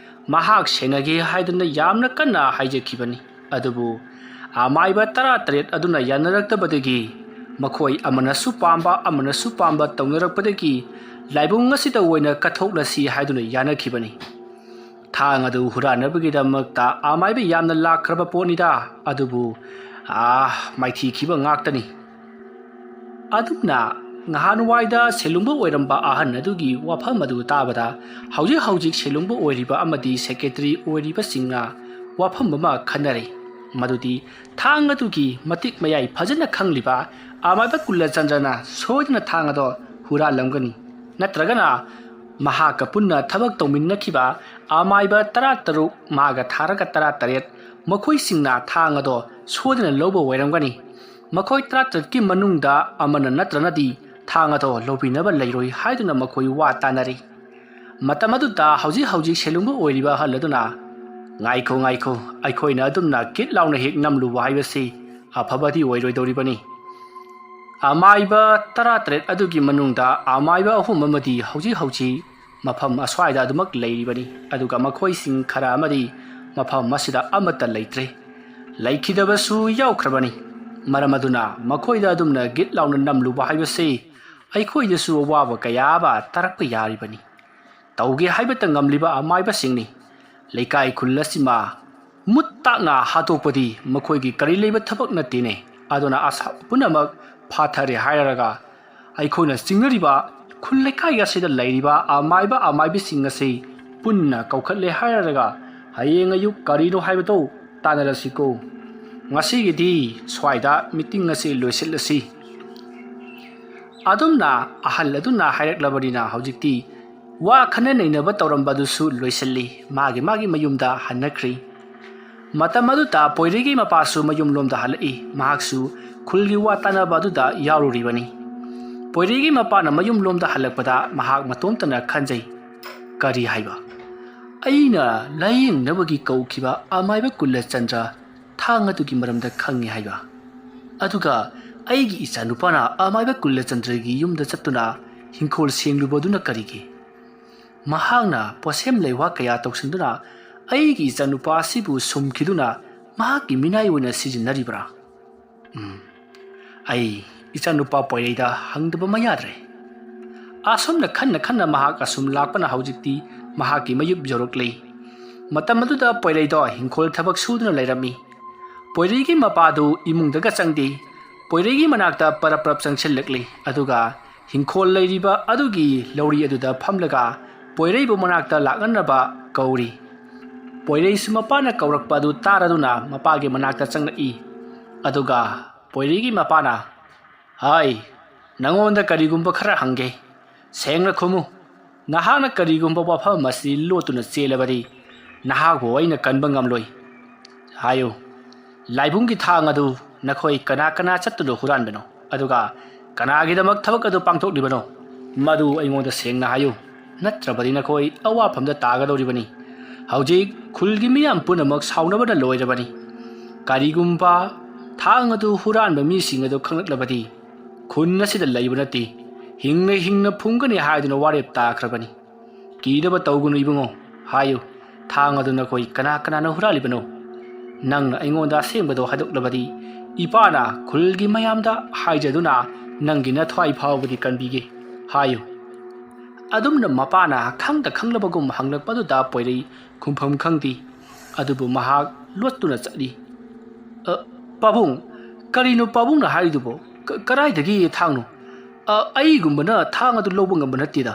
ꯃꯍꯥꯛ ꯁꯦꯟꯅꯒꯦ ꯍꯥꯏꯗꯨꯅ ꯌꯥꯝꯅ ꯀꯟꯅ ꯍꯥꯏꯖꯈꯤꯕꯅꯤ ꯑꯗꯨꯕꯨ ꯑꯃꯥꯏꯕ 18 ꯑꯗꯨꯅ ꯌꯥꯅꯔꯛꯇꯕꯗꯒꯤ ꯃꯈꯣꯏ ꯑꯃꯅꯁꯨ ꯄꯥꯝꯕ ꯇꯧꯅꯔꯛꯄꯗꯒꯤ ꯂꯥꯏꯕꯨꯡ ꯑꯁꯤꯗ ꯑꯣꯏꯅ ꯀꯠꯊꯣꯛꯂꯁꯤ ꯍꯥꯏꯗꯨꯅ ꯌꯥꯅꯈꯤꯕꯅꯤ ꯊꯥꯡ ꯑꯗꯨ ꯍꯨꯔꯥꯟꯅꯕꯒꯤꯗꯃꯛꯇ ꯑꯃꯥꯏꯕ ꯌꯥꯝꯅ ꯂꯥꯛꯈ꯭ꯔꯕ ꯄꯣꯠꯅꯤꯗ ꯑꯗꯨꯕꯨ ꯃꯥꯏꯊꯤꯈꯤꯕ ꯉꯥꯛꯇꯅꯤ ꯑꯗꯨꯝꯅ ꯅꯍꯥꯟꯋꯥꯏꯗ ꯁꯦꯂꯨꯡꯕ ꯑꯣꯏꯔꯝꯕ ꯑꯍꯟ ꯑꯗꯨꯒꯤ ꯋꯥꯐꯝ ꯑꯗꯨ ꯇꯥꯕꯗ ꯍꯧꯖꯤꯛ ꯁꯦꯂꯨꯡꯕ ꯑꯣꯏꯔꯤꯕ ꯑꯃꯗꯤ ꯁꯦꯀ꯭ꯔꯦꯇꯔꯤ ꯑꯣꯏꯔꯤꯕꯁꯤꯡꯅ ꯋꯥꯐꯝ ꯑꯃ ꯈꯟꯅꯔꯤ ꯃꯗꯨꯗꯤ ꯊꯥꯡ ꯑꯗꯨꯒꯤ ꯃꯇꯤꯛꯃꯌꯥꯏ ꯐꯖꯅ ꯈꯪꯂꯤꯕ ꯑꯃꯥꯏꯕ ꯀꯨꯂꯆꯟꯗ꯭ꯔꯅ ꯁꯣꯏꯗꯅ ꯊꯥꯡ ꯑꯗꯣ ꯍꯨꯔꯥꯜꯂꯝꯒꯅꯤ ꯅꯠꯇ꯭ꯔꯒꯅ ꯃꯍꯥꯛꯀ ꯄꯨꯟꯅ ꯊꯕꯛ ꯇꯧꯃꯤꯟꯅꯈꯤꯕ ꯑꯃꯥꯏꯕ 13 ꯃꯥꯒ ꯊꯥꯔꯒ 18 ꯃꯈꯣꯏꯁꯤꯡꯅ ꯊꯥꯡ ꯑꯗꯣ ꯁꯣꯏꯗꯅ ꯂꯧꯕ ꯑꯣꯏꯔꯝꯒꯅꯤ ꯃꯈꯣꯏ 13ꯀꯤ ꯃꯅꯨꯡꯗ ꯑꯃꯅ ꯅꯠꯇ꯭ꯔꯅꯗꯤ ꯊꯥꯡ ꯑꯗꯣ ꯂꯧꯕꯤꯅꯕ ꯂꯩꯔꯣꯏ ꯍꯥꯏꯗꯨꯅ ꯃꯈꯣꯏ ꯋꯥ ꯇꯥꯅꯔꯤ ꯃꯇꯝ ꯑꯗꯨꯗ ꯍꯧꯖꯤꯛ ꯁꯦꯂꯨꯡꯕ ꯑꯣꯏꯔꯤꯕ ꯑꯍꯜ ꯑꯗꯨꯅ ꯉꯥꯏꯈꯣ ꯑꯩꯈꯣꯏꯅ ꯑꯗꯨꯝꯅ ꯀꯤꯠ ꯂꯥꯎꯅ ꯍꯦꯛ ꯅꯝꯂꯨꯕ ꯍꯥꯏꯕꯁꯤ ꯑꯐꯕꯗꯤ ꯑꯣꯏꯔꯣꯏꯗꯧꯔꯤꯕꯅꯤ ꯑꯃꯥꯏꯕ 18 ꯑꯗꯨꯒꯤ ꯃꯅꯨꯡꯗ ꯑꯃꯥꯏꯕ 3 ꯑꯃꯗꯤ ꯍꯧꯖꯤꯛ ꯃꯐꯝ ꯑꯁ꯭ꯋꯥꯏꯗ ꯑꯗꯨꯃꯛ ꯂꯩꯔꯤꯕꯅꯤ ꯑꯗꯨꯒ ꯃꯈꯣꯏꯁꯤꯡ ꯈꯔ ꯑꯃꯗꯤ ꯃꯐꯝ ꯑꯁꯤꯗ ꯑꯃꯠꯇ ꯂꯩꯇ꯭ꯔꯦ ꯂꯩꯈꯤꯗꯕꯁꯨ ꯌꯥꯎꯈ꯭ꯔꯕꯅꯤ ꯃꯔꯝ ꯑꯗꯨꯅ ꯃꯈꯣꯏꯗ ꯑꯗꯨꯝꯅ ꯒꯤꯠ ꯂꯥꯎꯅ ꯅꯝꯂꯨꯕ ꯍꯥꯏꯕꯁꯤ ꯑꯩꯈꯣꯏꯗꯁꯨ ꯑꯋꯥꯕ ꯀꯌꯥ ꯑꯃ ꯇꯥꯔꯛꯄ ꯌꯥꯔꯤꯕꯅꯤ ꯇꯧꯒꯦ ꯍꯥꯏꯕꯇ ꯉꯝꯂꯤꯕ ꯑꯃꯥꯏꯕꯁꯤꯡꯅꯤ ꯂꯩꯀꯥꯏ ꯈꯨꯜ ꯑꯁꯤꯃ ꯃꯨꯠ ꯇꯥꯛꯅ ꯍꯥꯠꯇꯣꯛꯄꯗꯤ ꯃꯈꯣꯏꯒꯤ ꯀꯔꯤ ꯂꯩꯕ ꯊꯕꯛ ꯅꯠꯇꯦꯅꯦ ꯑꯗꯨꯅ ꯑꯁꯥ ꯄꯨꯝꯅꯃꯛ ꯐꯥꯊꯔꯦ ꯍꯥꯏꯔꯒ ꯑꯩꯈꯣꯏꯅ ꯆꯤꯡꯅꯔꯤꯕ ꯈꯨꯜ ꯂꯩꯀꯥꯏ ꯑꯁꯤꯗ ꯂꯩꯔꯤꯕ ꯑꯃꯥꯏꯕ ꯑꯃꯥꯏꯕꯤꯁꯤꯡ ꯑꯁꯤ ꯄꯨꯟꯅ ꯀꯧꯈꯠꯂꯦ ꯍꯥꯏꯔꯒ ꯍꯌꯦꯡ ꯑꯌꯨꯛ ꯀꯔꯤꯅꯣ ꯍꯥꯏꯕꯗꯨ ꯇꯥꯟꯅꯔꯁꯤꯀꯣ ꯉꯁꯤꯒꯤꯗꯤ ꯁ꯭ꯋꯥꯏꯗ ꯃꯤꯇꯤꯡ ꯑꯁꯤ ꯂꯣꯏꯁꯤꯜꯂꯁꯤ ꯑꯗꯨꯝꯅ ꯑꯍꯜ ꯑꯗꯨꯅ ꯍꯥꯏꯔꯛꯂꯕꯅꯤꯅ ꯍꯧꯖꯤꯛꯇꯤ ꯋꯥ ꯈꯟꯅ ꯅꯩꯅꯕ ꯇꯧꯔꯝꯕꯗꯨꯁꯨ ꯂꯣꯏꯁꯤꯜꯂꯤ ꯃꯥꯒꯤ ꯃꯌꯨꯝꯗ ꯍꯟꯅꯈ꯭ꯔꯤ ꯃꯇꯝ ꯑꯗꯨꯗ ꯄꯣꯏꯔꯩꯒꯤ ꯃꯄꯥꯁꯨ ꯃꯌꯨꯝꯂꯣꯝꯗ ꯍꯜꯂꯛꯏ ꯃꯍꯥꯛꯁꯨ ꯈꯨꯜꯒꯤ ꯋꯥ ꯇꯥꯟꯅꯕ ꯑꯗꯨꯗ ꯌꯥꯎꯔꯨꯔꯤꯕꯅꯤ ꯄꯣꯏꯔꯩꯒꯤ ꯃꯄꯥꯅ ꯃꯌꯨꯝꯂꯣꯝꯗ ꯍꯜꯂꯛꯄꯗ ꯃꯍꯥꯛ ꯃꯇꯣꯝꯇꯅ ꯈꯟꯖꯩ ꯀꯔꯤ ꯍꯥꯏꯕ ꯑꯩꯅ ꯂꯥꯌꯦꯡꯅꯕꯒꯤ ꯀꯧꯈꯤꯕ ꯑꯃꯥꯏꯕ ꯀꯨꯂꯆꯟꯗ꯭ꯔ ꯊꯥꯡ ꯑꯗꯨꯒꯤ ꯃꯔꯝꯗ ꯈꯪꯉꯤ ꯍꯥꯏꯕ ꯑꯗꯨꯒ ꯑꯩꯒꯤ ꯏꯆꯥꯅꯨꯄꯥꯅ ꯑꯃꯥꯏꯕ ꯀꯨꯂꯆꯟꯗ꯭ꯔꯒꯤ ꯌꯨꯝꯗ ꯆꯠꯇꯨꯅ ꯍꯤꯡꯈꯣꯜ ꯁꯦꯡꯂꯨꯕꯗꯨꯅ ꯀꯔꯤꯒꯤ ꯃꯍꯥꯛꯅ ꯄꯣꯠꯁꯦꯝ ꯂꯩꯋꯥ ꯀꯌꯥ ꯇꯧꯁꯤꯟꯗꯨꯅ ꯑꯩꯒꯤ ꯏꯆꯥꯅꯨꯄꯥ ꯑꯁꯤꯕꯨ ꯁꯨꯝꯈꯤꯗꯨꯅ ꯃꯍꯥꯛꯀꯤ ꯃꯤꯅꯥꯏ ꯑꯣꯏꯅ ꯁꯤꯖꯤꯟꯅꯔꯤꯕ꯭ꯔꯥ ꯑꯩ ꯏꯆꯥꯅꯨꯄꯥ ꯄꯣꯏꯔꯩꯗ ꯍꯪꯗꯕ ꯌꯥꯗ꯭ꯔꯦ ꯑꯁꯨꯝꯅ ꯈꯟꯅ ꯃꯍꯥꯛ ꯑꯁꯨꯝ ꯂꯥꯛꯄꯅ ꯍꯧꯖꯤꯛꯇꯤ ꯃꯍꯥꯛꯀꯤ ꯃꯌꯨꯝ ꯌꯧꯔꯛꯂꯤ ꯃꯇꯝ ꯑꯗꯨꯗ ꯄꯣꯏꯔꯩꯗꯣ ꯍꯤꯡꯈꯣꯜ ꯊꯕꯛ ꯁꯨꯗꯨꯅ ꯂꯩꯔꯝꯃꯤ ꯄꯣꯏꯔꯩꯒꯤ ꯃꯄꯥꯗꯨ ꯏꯃꯨꯡꯗꯒ ꯆꯪꯗꯦ ꯄꯣꯏꯔꯩꯒꯤ ꯃꯅꯥꯛꯇ ꯄꯔꯞ ꯆꯪꯁꯤꯜꯂꯛꯂꯤ ꯑꯗꯨꯒ ꯍꯤꯡꯈꯣꯜ ꯂꯩꯔꯤꯕ ꯑꯗꯨꯒꯤ ꯂꯧꯔꯤ ꯑꯗꯨꯗ ꯐꯝꯂꯒ ꯄꯣꯏꯔꯩꯕꯨ ꯃꯅꯥꯛꯇ ꯂꯥꯛꯅꯅꯕ ꯀꯧꯔꯤ ꯄꯣꯏꯔꯩꯁꯨ ꯃꯄꯥꯅ ꯀꯧꯔꯛꯄ ꯑꯗꯨ ꯇꯥꯔꯗꯨꯅ ꯃꯄꯥꯒꯤ ꯃꯅꯥꯛꯇ ꯆꯪꯂꯛꯏ ꯑꯗꯨꯒ ꯄꯣꯏꯔꯩꯒꯤ ꯃꯄꯥꯅ ꯍꯥꯏ ꯅꯉꯣꯟꯗ ꯀꯔꯤꯒꯨꯝꯕ ꯈꯔ ꯍꯪꯒꯦ ꯁꯦꯡꯅ ꯈꯨꯝꯃꯨ ꯅꯍꯥꯛꯅ ꯀꯔꯤꯒꯨꯝꯕ ꯋꯥꯐꯝ ꯑꯁꯤ ꯂꯣꯠꯇꯨꯅ ꯆꯦꯜꯂꯕꯗꯤ ꯅꯍꯥꯛꯄꯨ ꯑꯩꯅ ꯀꯟꯕ ꯉꯝꯂꯣꯏ ꯍꯥꯏꯌꯨ ꯂꯥꯏꯕꯨꯡꯒꯤ ꯊꯥꯡ ꯑꯗꯨ ꯅꯈꯣꯏ ꯀꯅꯥ ꯆꯠꯇꯨꯅ ꯍꯨꯔꯥꯟꯕꯅꯣ ꯑꯗꯨꯒ ꯀꯅꯥꯒꯤꯗꯃꯛ ꯊꯕꯛ ꯑꯗꯨ ꯄꯥꯡꯊꯣꯛꯂꯤꯕꯅꯣ ꯃꯗꯨ ꯑꯩꯉꯣꯟꯗ ꯁꯦꯡꯅ ꯍꯥꯏꯌꯨ ꯅꯠꯇ꯭ꯔꯕꯗꯤ ꯅꯈꯣꯏ ꯑꯋꯥꯐꯝꯗ ꯇꯥꯒꯗꯧꯔꯤꯕꯅꯤ ꯍꯧꯖꯤꯛ ꯈꯨꯜꯒꯤ ꯃꯤꯌꯥꯝ ꯄꯨꯝꯅꯃꯛ ꯁꯥꯎꯅꯕꯅ ꯂꯣꯏꯔꯕꯅꯤ ꯀꯔꯤꯒꯨꯝꯕ ꯊꯥꯡ ꯑꯗු ꯍꯨꯔꯥꯟꯕ ꯃꯤꯁꯤꯡ ꯑꯗꯨ ꯈꯪꯂꯛꯂꯕꯗꯤ ꯈꯨꯟ ꯑꯁꯤꯗ ꯂꯩꯕ ꯅꯠꯇꯦ ꯍꯤꯡꯅ ꯐꯨꯝꯒꯅꯤ ꯍꯥꯏꯗꯨꯅ ꯋꯥꯔꯦꯞ ꯇꯥꯈ꯭ꯔꯕꯅꯤ ꯀꯤꯗꯕ ꯇꯧꯒꯅꯨ ꯏꯕꯨꯡꯉꯣ ꯍꯥꯏꯌꯨ ꯊꯥꯡ ꯑꯗꯨ ꯅꯈꯣꯏ ꯀꯅꯥꯅ ꯍꯨꯔꯥꯜꯂꯤꯕꯅꯣ ꯅꯪꯅ ꯑꯩꯉꯣꯟꯗ ꯑꯁꯦꯡꯕꯗꯣ ꯍꯥꯏꯗꯣꯛꯂꯕꯗꯤ ꯏꯄꯥꯅ ꯈꯨꯜꯒꯤ ꯃꯌꯥꯝꯗ ꯍꯥꯏꯖꯗꯨꯅ ꯅꯪꯒꯤ ꯅꯊ꯭ꯋꯥꯏ ꯐꯥꯎꯕꯗꯤ ꯀꯟꯕꯤꯒꯦ ꯍꯥꯏꯌꯨ ꯑꯗꯨꯝꯅ ꯃꯄꯥꯅ ꯈꯪꯂꯕꯒꯨꯝ ꯍꯪꯂꯛꯄꯗꯨꯗ ꯄꯣꯏꯔꯩ ꯈꯨꯝꯐꯝ ꯈꯪꯗꯦ ꯑꯗꯨꯕꯨ ꯃꯍꯥꯛ ꯂꯣꯠꯇꯨꯅ ꯆꯠꯂꯤ ꯄꯥꯕꯨꯡ ꯀꯔꯤꯅꯣ ꯄꯥꯕꯨꯡꯅ ꯍꯥꯏꯔꯤꯗꯨꯕꯣ ꯀꯔꯥꯏꯗꯒꯤ ꯊꯥꯡꯅꯣ ꯑꯩꯒꯨꯝꯕꯅ ꯊꯥꯡ ꯑꯗꯨ ꯂꯧꯕ ꯉꯝꯕ ꯅꯠꯇꯦꯗ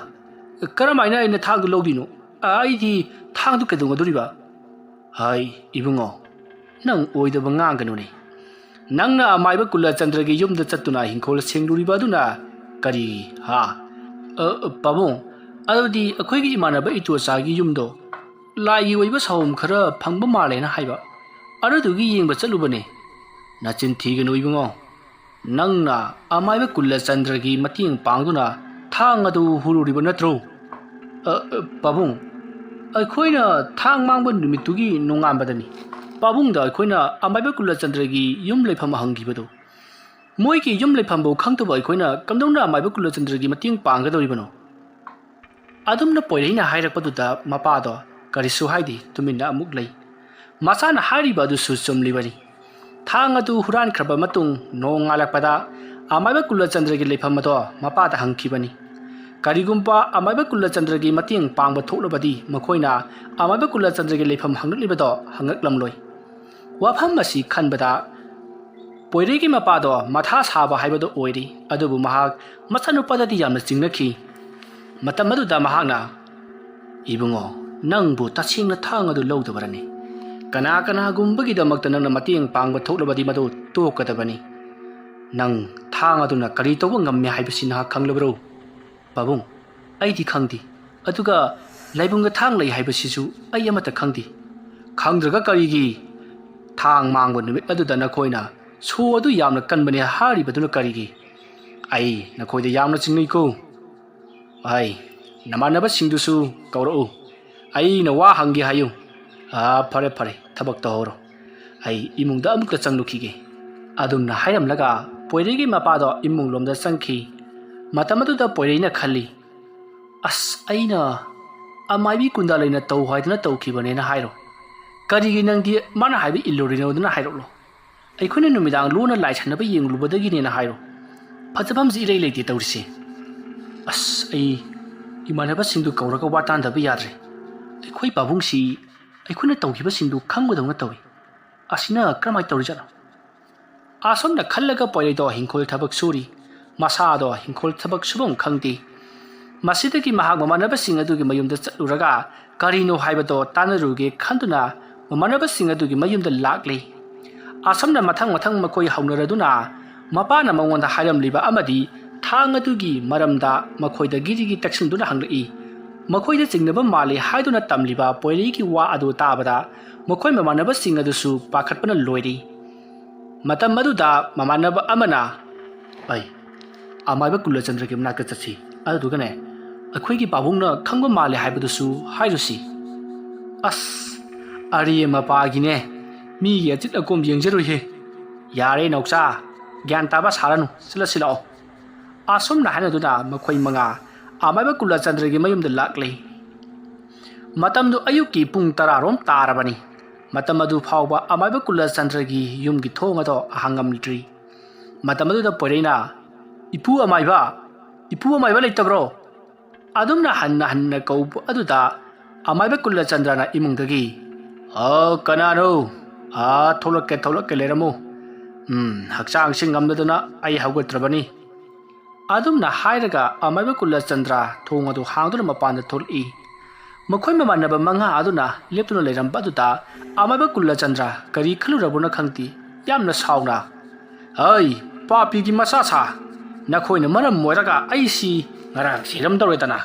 ꯀꯔꯝꯍꯥꯏꯅ ꯑꯩꯅ ꯊꯥꯡꯗꯨ ꯂꯧꯗꯣꯏꯅꯣ ꯑꯩꯗꯤ ꯊꯥꯡꯗꯨ ꯀꯩꯗꯧꯒꯗꯣꯔꯤꯕ ꯍꯥꯏ ꯏꯕꯨꯡꯉꯣ ꯅꯪ ꯑꯣꯏꯗꯕ ꯉꯥꯡꯒꯅꯨꯅꯦ ꯅꯪꯅ ꯑꯃꯥꯏꯕ ꯀꯨꯂꯆꯟꯗ꯭ꯔꯒꯤ ꯌꯨꯝꯗ ꯆꯠꯇꯨꯅ ꯍꯤꯡꯈꯣꯜ ꯁꯦꯡꯂꯨꯔꯤꯕ ꯑꯗꯨꯅ ꯀꯔꯤ ꯄꯥꯕꯨꯡ ꯑꯗꯨꯗꯤ ꯑꯩꯈꯣꯏꯒꯤ ꯏꯃꯥꯟꯅꯕ ꯏꯇꯣꯆꯥꯒꯤ ꯌꯨꯝꯗꯣ ꯂꯥꯏꯒꯤ ꯑꯣꯏꯕ ꯁꯥꯎꯝ ꯈꯔ ꯐꯪꯕ ꯃꯥꯜꯂꯦꯅ ꯍꯥꯏꯕ ꯑꯗꯨꯗꯨꯒꯤ ꯌꯦꯡꯕ ꯆꯠꯂꯨꯕꯅꯦ ꯅꯆꯤꯟ ꯊꯤꯒꯅꯨ ꯏꯕꯨꯡꯉꯣ ꯅꯪꯅ ꯑꯃꯥꯏꯕ ꯀꯨꯂꯆꯟꯗ꯭ꯔꯒꯤ ꯃꯇꯦꯡ ꯄꯥꯡꯗꯨꯅ ꯊꯥꯡ ꯑꯗꯨ ꯍꯨꯔꯨꯔꯤꯕ ꯅꯠꯇ꯭ꯔꯣ ꯄꯥꯕꯨꯡ ꯑꯩꯈꯣꯏꯅ ꯊꯥꯡ ꯃꯥꯡꯕ ꯅꯨꯃꯤꯠꯇꯨꯒꯤ ꯅꯣꯡꯉꯥꯟꯕꯗꯅꯤ ꯄꯥꯕꯨꯡꯗ ꯑꯩꯈꯣꯏꯅ ꯑꯃꯥꯏꯕ ꯀꯨꯂꯆꯟꯗ꯭ꯔꯒꯤ ꯌꯨꯝ ꯂꯩꯐꯝ ꯍꯪꯈꯤꯕꯗꯣ ꯃꯣꯏꯒꯤ ꯌꯨꯝ ꯂꯩꯐꯝꯕꯨ ꯈꯪꯗꯕ ꯑꯩꯈꯣꯏꯅ ꯀꯝꯗꯧꯅ ꯑꯃꯥꯏꯕ ꯀꯨꯂꯆꯟꯗ꯭ꯔꯒꯤ ꯃꯇꯦꯡ ꯄꯥꯡꯒꯗꯧꯔꯤꯕꯅꯣ ꯑꯗꯨꯝꯅ ꯄꯣꯏꯔꯩꯅ ꯍꯥꯏꯔꯛꯄꯗꯨꯗ ꯃꯄꯥꯗꯣ ꯀꯔꯤꯁꯨ ꯍꯥꯏꯗꯦ ꯇꯨꯃꯤꯟꯅ ꯑꯃꯨꯛ ꯂꯩ ꯃꯆꯥꯅ ꯍꯥꯏꯔꯤꯕ ꯑꯗꯨꯁꯨ ꯆꯨꯝꯂꯤꯕꯅꯤ ꯊꯥꯡ ꯑꯗꯨ ꯍꯨꯔꯥꯟꯈ꯭ꯔꯕ ꯃꯇꯨꯡ ꯅꯣꯡꯉꯥꯜꯂꯛꯄꯗ ꯑꯃꯥꯏꯕ ꯀꯨꯂꯆꯟꯗ꯭ꯔꯒꯤ ꯂꯩꯐꯝ ꯑꯗꯣ ꯃꯄꯥꯗ ꯍꯪꯈꯤꯕꯅꯤ ꯀꯔꯤꯒꯨꯝꯕ ꯑꯃꯥꯏꯕ ꯀꯨꯂꯆꯟꯗ꯭ꯔꯒꯤ ꯃꯇꯦꯡ ꯄꯥꯡꯕ ꯊꯣꯛꯂꯕꯗꯤ ꯃꯈꯣꯏꯅ ꯑꯃꯥꯏꯕ ꯀꯨꯂꯆꯟꯗ꯭ꯔꯒꯤ ꯂꯩꯐꯝ ꯍꯪꯂꯛꯂꯤꯕꯗꯣ ꯍꯪꯉꯛꯂꯝꯂꯣꯏ ꯋꯥꯐꯝ ꯑꯁꯤ ꯈꯟꯕꯗ ꯄꯣꯏꯔꯩꯒꯤ ꯃꯄꯥꯗꯣ ꯃꯊꯥ ꯁꯥꯕ ꯍꯥꯏꯕꯗꯣ ꯑꯣꯏꯔꯤ ꯑꯗꯨꯕꯨ ꯃꯍꯥꯛ ꯃꯆꯥꯅꯨꯄꯥꯗꯗꯤ ꯌꯥꯝꯅ ꯆꯤꯡꯅꯈꯤ ꯃꯇꯝ ꯑꯗꯨꯗ ꯃꯍꯥꯛꯅ ꯏꯕꯨꯡꯉꯣ ꯅꯪꯕꯨ ꯇꯁꯦꯡꯅ ꯊꯥꯡ ꯑꯗꯨ ꯂꯧꯗꯕꯔꯅꯤ ꯀꯅꯥꯒꯨꯝꯕꯒꯤꯗꯃꯛꯇ ꯅꯪꯅ ꯃꯇꯦꯡ ꯄꯥꯡꯕ ꯊꯣꯛꯂꯕꯗꯤ ꯃꯗꯨ ꯇꯣꯛꯀꯗꯕꯅꯤ ꯅꯪ ꯊꯥꯡ ꯑꯗꯨꯅ ꯀꯔꯤ ꯇꯧꯕ ꯉꯝꯃꯦ ꯍꯥꯏꯕꯁꯤ ꯅꯍꯥꯛ ꯈꯪꯂꯕ꯭ꯔꯣ ꯄꯥꯕꯨꯡ ꯑꯩꯗꯤ ꯈꯪꯗꯦ ꯑꯗꯨꯒ ꯂꯥꯏꯕꯨꯡꯗ ꯊꯥꯡ ꯂꯩ ꯍꯥꯏꯕꯁꯤꯁꯨ ꯑꯩ ꯑꯃꯠꯇ ꯈꯪꯗꯦ ꯈꯪꯗ꯭ꯔꯒ ꯀꯔꯤꯒꯤ ꯊꯥꯡ ꯃꯥꯡꯕ ꯅꯨꯃꯤꯠ ꯑꯗꯨꯗ ꯅꯈꯣꯏꯅ ꯁꯣ ꯑꯗꯨ ꯌꯥꯝꯅ ꯀꯟꯕꯅꯦ ꯍꯥꯏꯔꯤꯕꯗꯨꯅ ꯀꯔꯤꯒꯤ ꯑꯩ ꯅꯈꯣꯏꯗ ꯌꯥꯝꯅ ꯆꯤꯡꯅꯩꯀꯣ ꯅꯃꯥꯟꯅꯕꯁꯤꯡꯗꯨꯁꯨ ꯀꯧꯔꯛꯎ ꯑꯩꯅ ꯋꯥ ꯍꯪꯒꯦ ꯍꯥꯏꯌꯨ ꯐꯔꯦ ꯊꯕꯛ ꯇꯧꯍꯧꯔꯣ ꯑꯩ ꯏꯃꯨꯡꯗ ꯑꯃꯨꯛꯇ ꯆꯪꯂꯨꯈꯤꯒꯦ ꯑꯗꯨꯝꯅ ꯍꯥꯏꯔꯝꯂꯒ ꯄꯣꯏꯔꯩꯒꯤ ꯃꯄꯥꯗꯣ ꯏꯃꯨꯡ ꯂꯣꯝꯗ ꯆꯪꯈꯤ ꯃꯇꯝ ꯑꯗꯨꯗ ꯄꯣꯏꯔꯩꯅ ꯈꯜꯂꯤ ꯑꯩꯅ ꯑꯃꯥꯏꯕꯤ ꯀꯨꯟꯗꯥꯂꯩꯅ ꯇꯧ ꯍꯥꯏꯗꯨꯅ ꯇꯧꯈꯤꯕꯅꯦꯅ ꯍꯥꯏꯔꯣ ꯀꯔꯤꯒꯤ ꯅꯪꯗꯤ ꯃꯥꯅ ꯍꯥꯏꯕ ꯏꯜꯂꯨꯔꯤꯅꯣꯗꯨꯅ ꯍꯥꯏꯔꯛꯂꯣ ꯑꯩꯈꯣꯏꯅ ꯅꯨꯃꯤꯗꯥꯡ ꯂꯣꯟꯅ ꯂꯥꯏ ꯁꯥꯟꯅꯕ ꯌꯦꯡꯂꯨꯕꯗꯒꯤꯅꯦꯅ ꯍꯥꯏꯔꯣ ꯐꯖꯐꯝꯁꯤ ꯏꯔꯩ ꯂꯩꯇꯦ ꯇꯧꯔꯤꯁꯦ ꯑꯁ ꯑꯩ ꯏꯃꯥꯟꯅꯕꯁꯤꯡꯗꯨ ꯀꯧꯔꯒ ꯋꯥ ꯇꯥꯟꯗꯕ ꯌꯥꯗ꯭ꯔꯦ ꯑꯩꯈꯣꯏ ꯄꯥꯕꯨꯡꯁꯤ ꯑꯩꯈꯣꯏꯅ ꯇꯧꯈꯤꯕꯁꯤꯡꯗꯨ ꯈꯪꯕꯗꯧꯅ ꯇꯧꯏ ꯑꯁꯤꯅ ꯀꯔꯝꯍꯥꯏꯅ ꯇꯧꯔꯤꯖꯥꯠꯅꯣ ꯑꯁꯣꯝꯅ ꯈꯜꯂꯒ ꯄꯣꯏꯔꯩꯗꯣ ꯍꯤꯡꯈꯣꯜ ꯊꯕꯛ ꯁꯨꯔꯤ ꯃꯁꯥꯗꯣ ꯍꯤꯡꯈꯣꯜ ꯊꯕꯛ ꯁꯨꯐꯝ ꯈꯪꯗꯦ ꯃꯁꯤꯗꯒꯤ ꯃꯍꯥꯛ ꯃꯃꯥꯟꯅꯕꯁꯤꯡ ꯑꯗꯨꯒꯤ ꯃꯌꯨꯝꯗ ꯆꯠꯂꯨꯔꯒ ꯀꯔꯤꯅꯣ ꯍꯥꯏꯕꯗꯣ ꯇꯥꯟꯅꯔꯨꯒꯦ ꯈꯟꯗꯨꯅ ꯃꯃꯥꯟꯅꯕꯁꯤꯡ ꯑꯗꯨꯒꯤ ꯃꯌꯨꯝꯗ ꯂꯥꯛꯂꯤ ꯑꯁꯣꯝꯅ ꯃꯊꯪ ꯃꯈꯣꯏ ꯍꯧꯅꯔꯗꯨꯅ ꯃꯄꯥꯅ ꯃꯉꯣꯟꯗ ꯍꯥꯏꯔꯝꯂꯤꯕ ꯑꯃꯗꯤ ꯊꯥꯡ ꯑꯗꯨꯒꯤ ꯃꯔꯝꯗ ꯃꯈꯣꯏꯗ ꯒꯤꯔꯤꯒꯤ ꯇꯛꯁꯤꯟꯗꯨꯅ ꯍꯪꯂꯛꯏ ꯃꯈꯣꯏꯗ ꯆꯤꯡꯅꯕ ꯃꯥꯜꯂꯤ ꯍꯥꯏꯗꯨꯅ ꯇꯝꯂꯤꯕ ꯄꯣꯏꯔꯩꯒꯤ ꯋꯥ ꯑꯗꯨ ꯇꯥꯕꯗ ꯃꯈꯣꯏ ꯃꯃꯥꯟꯅꯕꯁꯤꯡ ꯑꯗꯨꯁꯨ ꯄꯥꯈꯠꯄꯅ ꯂꯣꯏꯔꯤ ꯃꯇꯝ ꯑꯗꯨꯗ ꯃꯃꯥꯟꯅꯕ ꯑꯃꯅ ꯑꯩ ꯑꯃꯥꯏꯕ ꯀꯨꯂꯆꯟꯗ꯭ꯔꯒꯤ ꯃꯅꯥꯛꯇ ꯆꯠꯁꯤ ꯑꯗꯨꯗꯨꯒꯅꯦ ꯑꯩꯈꯣꯏꯒꯤ ꯄꯥꯕꯨꯡꯅ ꯈꯪꯕ ꯃꯥꯜꯂꯦ ꯍꯥꯏꯕꯗꯨꯁꯨ ꯍꯥꯏꯔꯨꯁꯤ ꯑꯁ ꯑꯔꯦ ꯃꯄꯥꯒꯤꯅꯦ ꯃꯤꯒꯤ ꯑꯆꯤꯠ ꯑꯀꯣꯝ ꯌꯦꯡꯖꯔꯨꯏꯍꯦ ꯌꯥꯔꯦ ꯅꯥꯎꯆꯥ ꯒ꯭ꯌꯥꯟ ꯇꯥꯕ ꯁꯥꯔꯅꯨ ꯆꯠꯂꯁꯤ ꯂꯥꯛꯑꯣ ꯑꯁꯨꯝꯅ ꯍꯥꯏꯅꯗꯨꯅ ꯃꯈꯣꯏ ꯃꯉꯥ ꯑꯃꯥꯏꯕ ꯀꯨꯂꯆꯟꯗ꯭ꯔꯒꯤ ꯃꯌꯨꯝꯗ ꯂꯥꯛꯂꯤ ꯃꯇꯝꯗꯨ ꯑꯌꯨꯛꯀꯤ ꯄꯨꯡ 10 ꯇꯥꯔꯕꯅꯤ ꯃꯇꯝ ꯑꯗꯨ ꯐꯥꯎꯕ ꯑꯃꯥꯏꯕ ꯀꯨꯂꯆꯟꯗ꯭ꯔꯒꯤ ꯌꯨꯝꯒꯤ ꯊꯣꯡ ꯑꯗꯣ ꯍꯥꯡꯉꯝꯗ꯭ꯔꯤ ꯃꯇꯝ ꯑꯗꯨꯗ ꯄꯣꯏꯔꯩꯅ ꯏꯄꯨ ꯑꯃꯥꯏꯕ ꯂꯩꯇꯕ꯭ꯔꯣ ꯑꯗꯨꯝꯅ ꯍꯟꯅ ꯀꯧꯕ ꯑꯗꯨꯗ ꯑꯃꯥꯏꯕ ꯀꯨꯂꯆꯟꯗ꯭ꯔꯅ ꯏꯃꯨꯡꯗꯒꯤ ꯀꯅꯥꯅꯣ ꯊꯣꯛꯂꯛꯀꯦ ꯂꯩꯔꯝꯃꯨ ꯍꯛꯆꯥꯡꯁꯤ ꯉꯝꯗꯗꯅ ꯑꯩ ꯍꯧꯒꯠꯇ꯭ꯔꯕꯅꯤ ꯑꯗꯨꯝꯅ ꯍꯥꯏꯔꯒ ꯑꯃꯥꯏꯕ ꯀꯨꯂꯆꯟꯗ꯭ꯔ ꯊꯣꯡ ꯑꯗꯨ ꯍꯥꯡꯗꯨꯅ ꯃꯄꯥꯟꯗ ꯊꯣꯛꯂꯛꯏ ꯃꯈꯣꯏ ꯃꯃꯥꯟꯅꯕ ꯃꯉꯥ ꯑꯗꯨꯅ ꯂꯦꯞꯇꯨꯅ ꯂꯩꯔꯝꯕ ꯑꯗꯨꯗ ꯑꯃꯥꯏꯕ ꯀꯨꯂꯆꯟꯗ꯭ꯔ ꯀꯔꯤ ꯈꯜꯂꯨꯔꯕꯅꯣ ꯈꯪꯗꯦ ꯌꯥꯝꯅ ꯁꯥꯎꯅ ꯍꯩ ꯄꯥꯄꯤꯒꯤ ꯃꯆꯥ ꯁꯥ ꯅꯈꯣꯏꯅ ꯃꯔꯝ ꯑꯣꯏꯔꯒ ꯑꯩꯁꯤ ꯉꯔꯥꯡ ꯁꯤꯔꯝꯗꯧꯔꯦꯗꯅ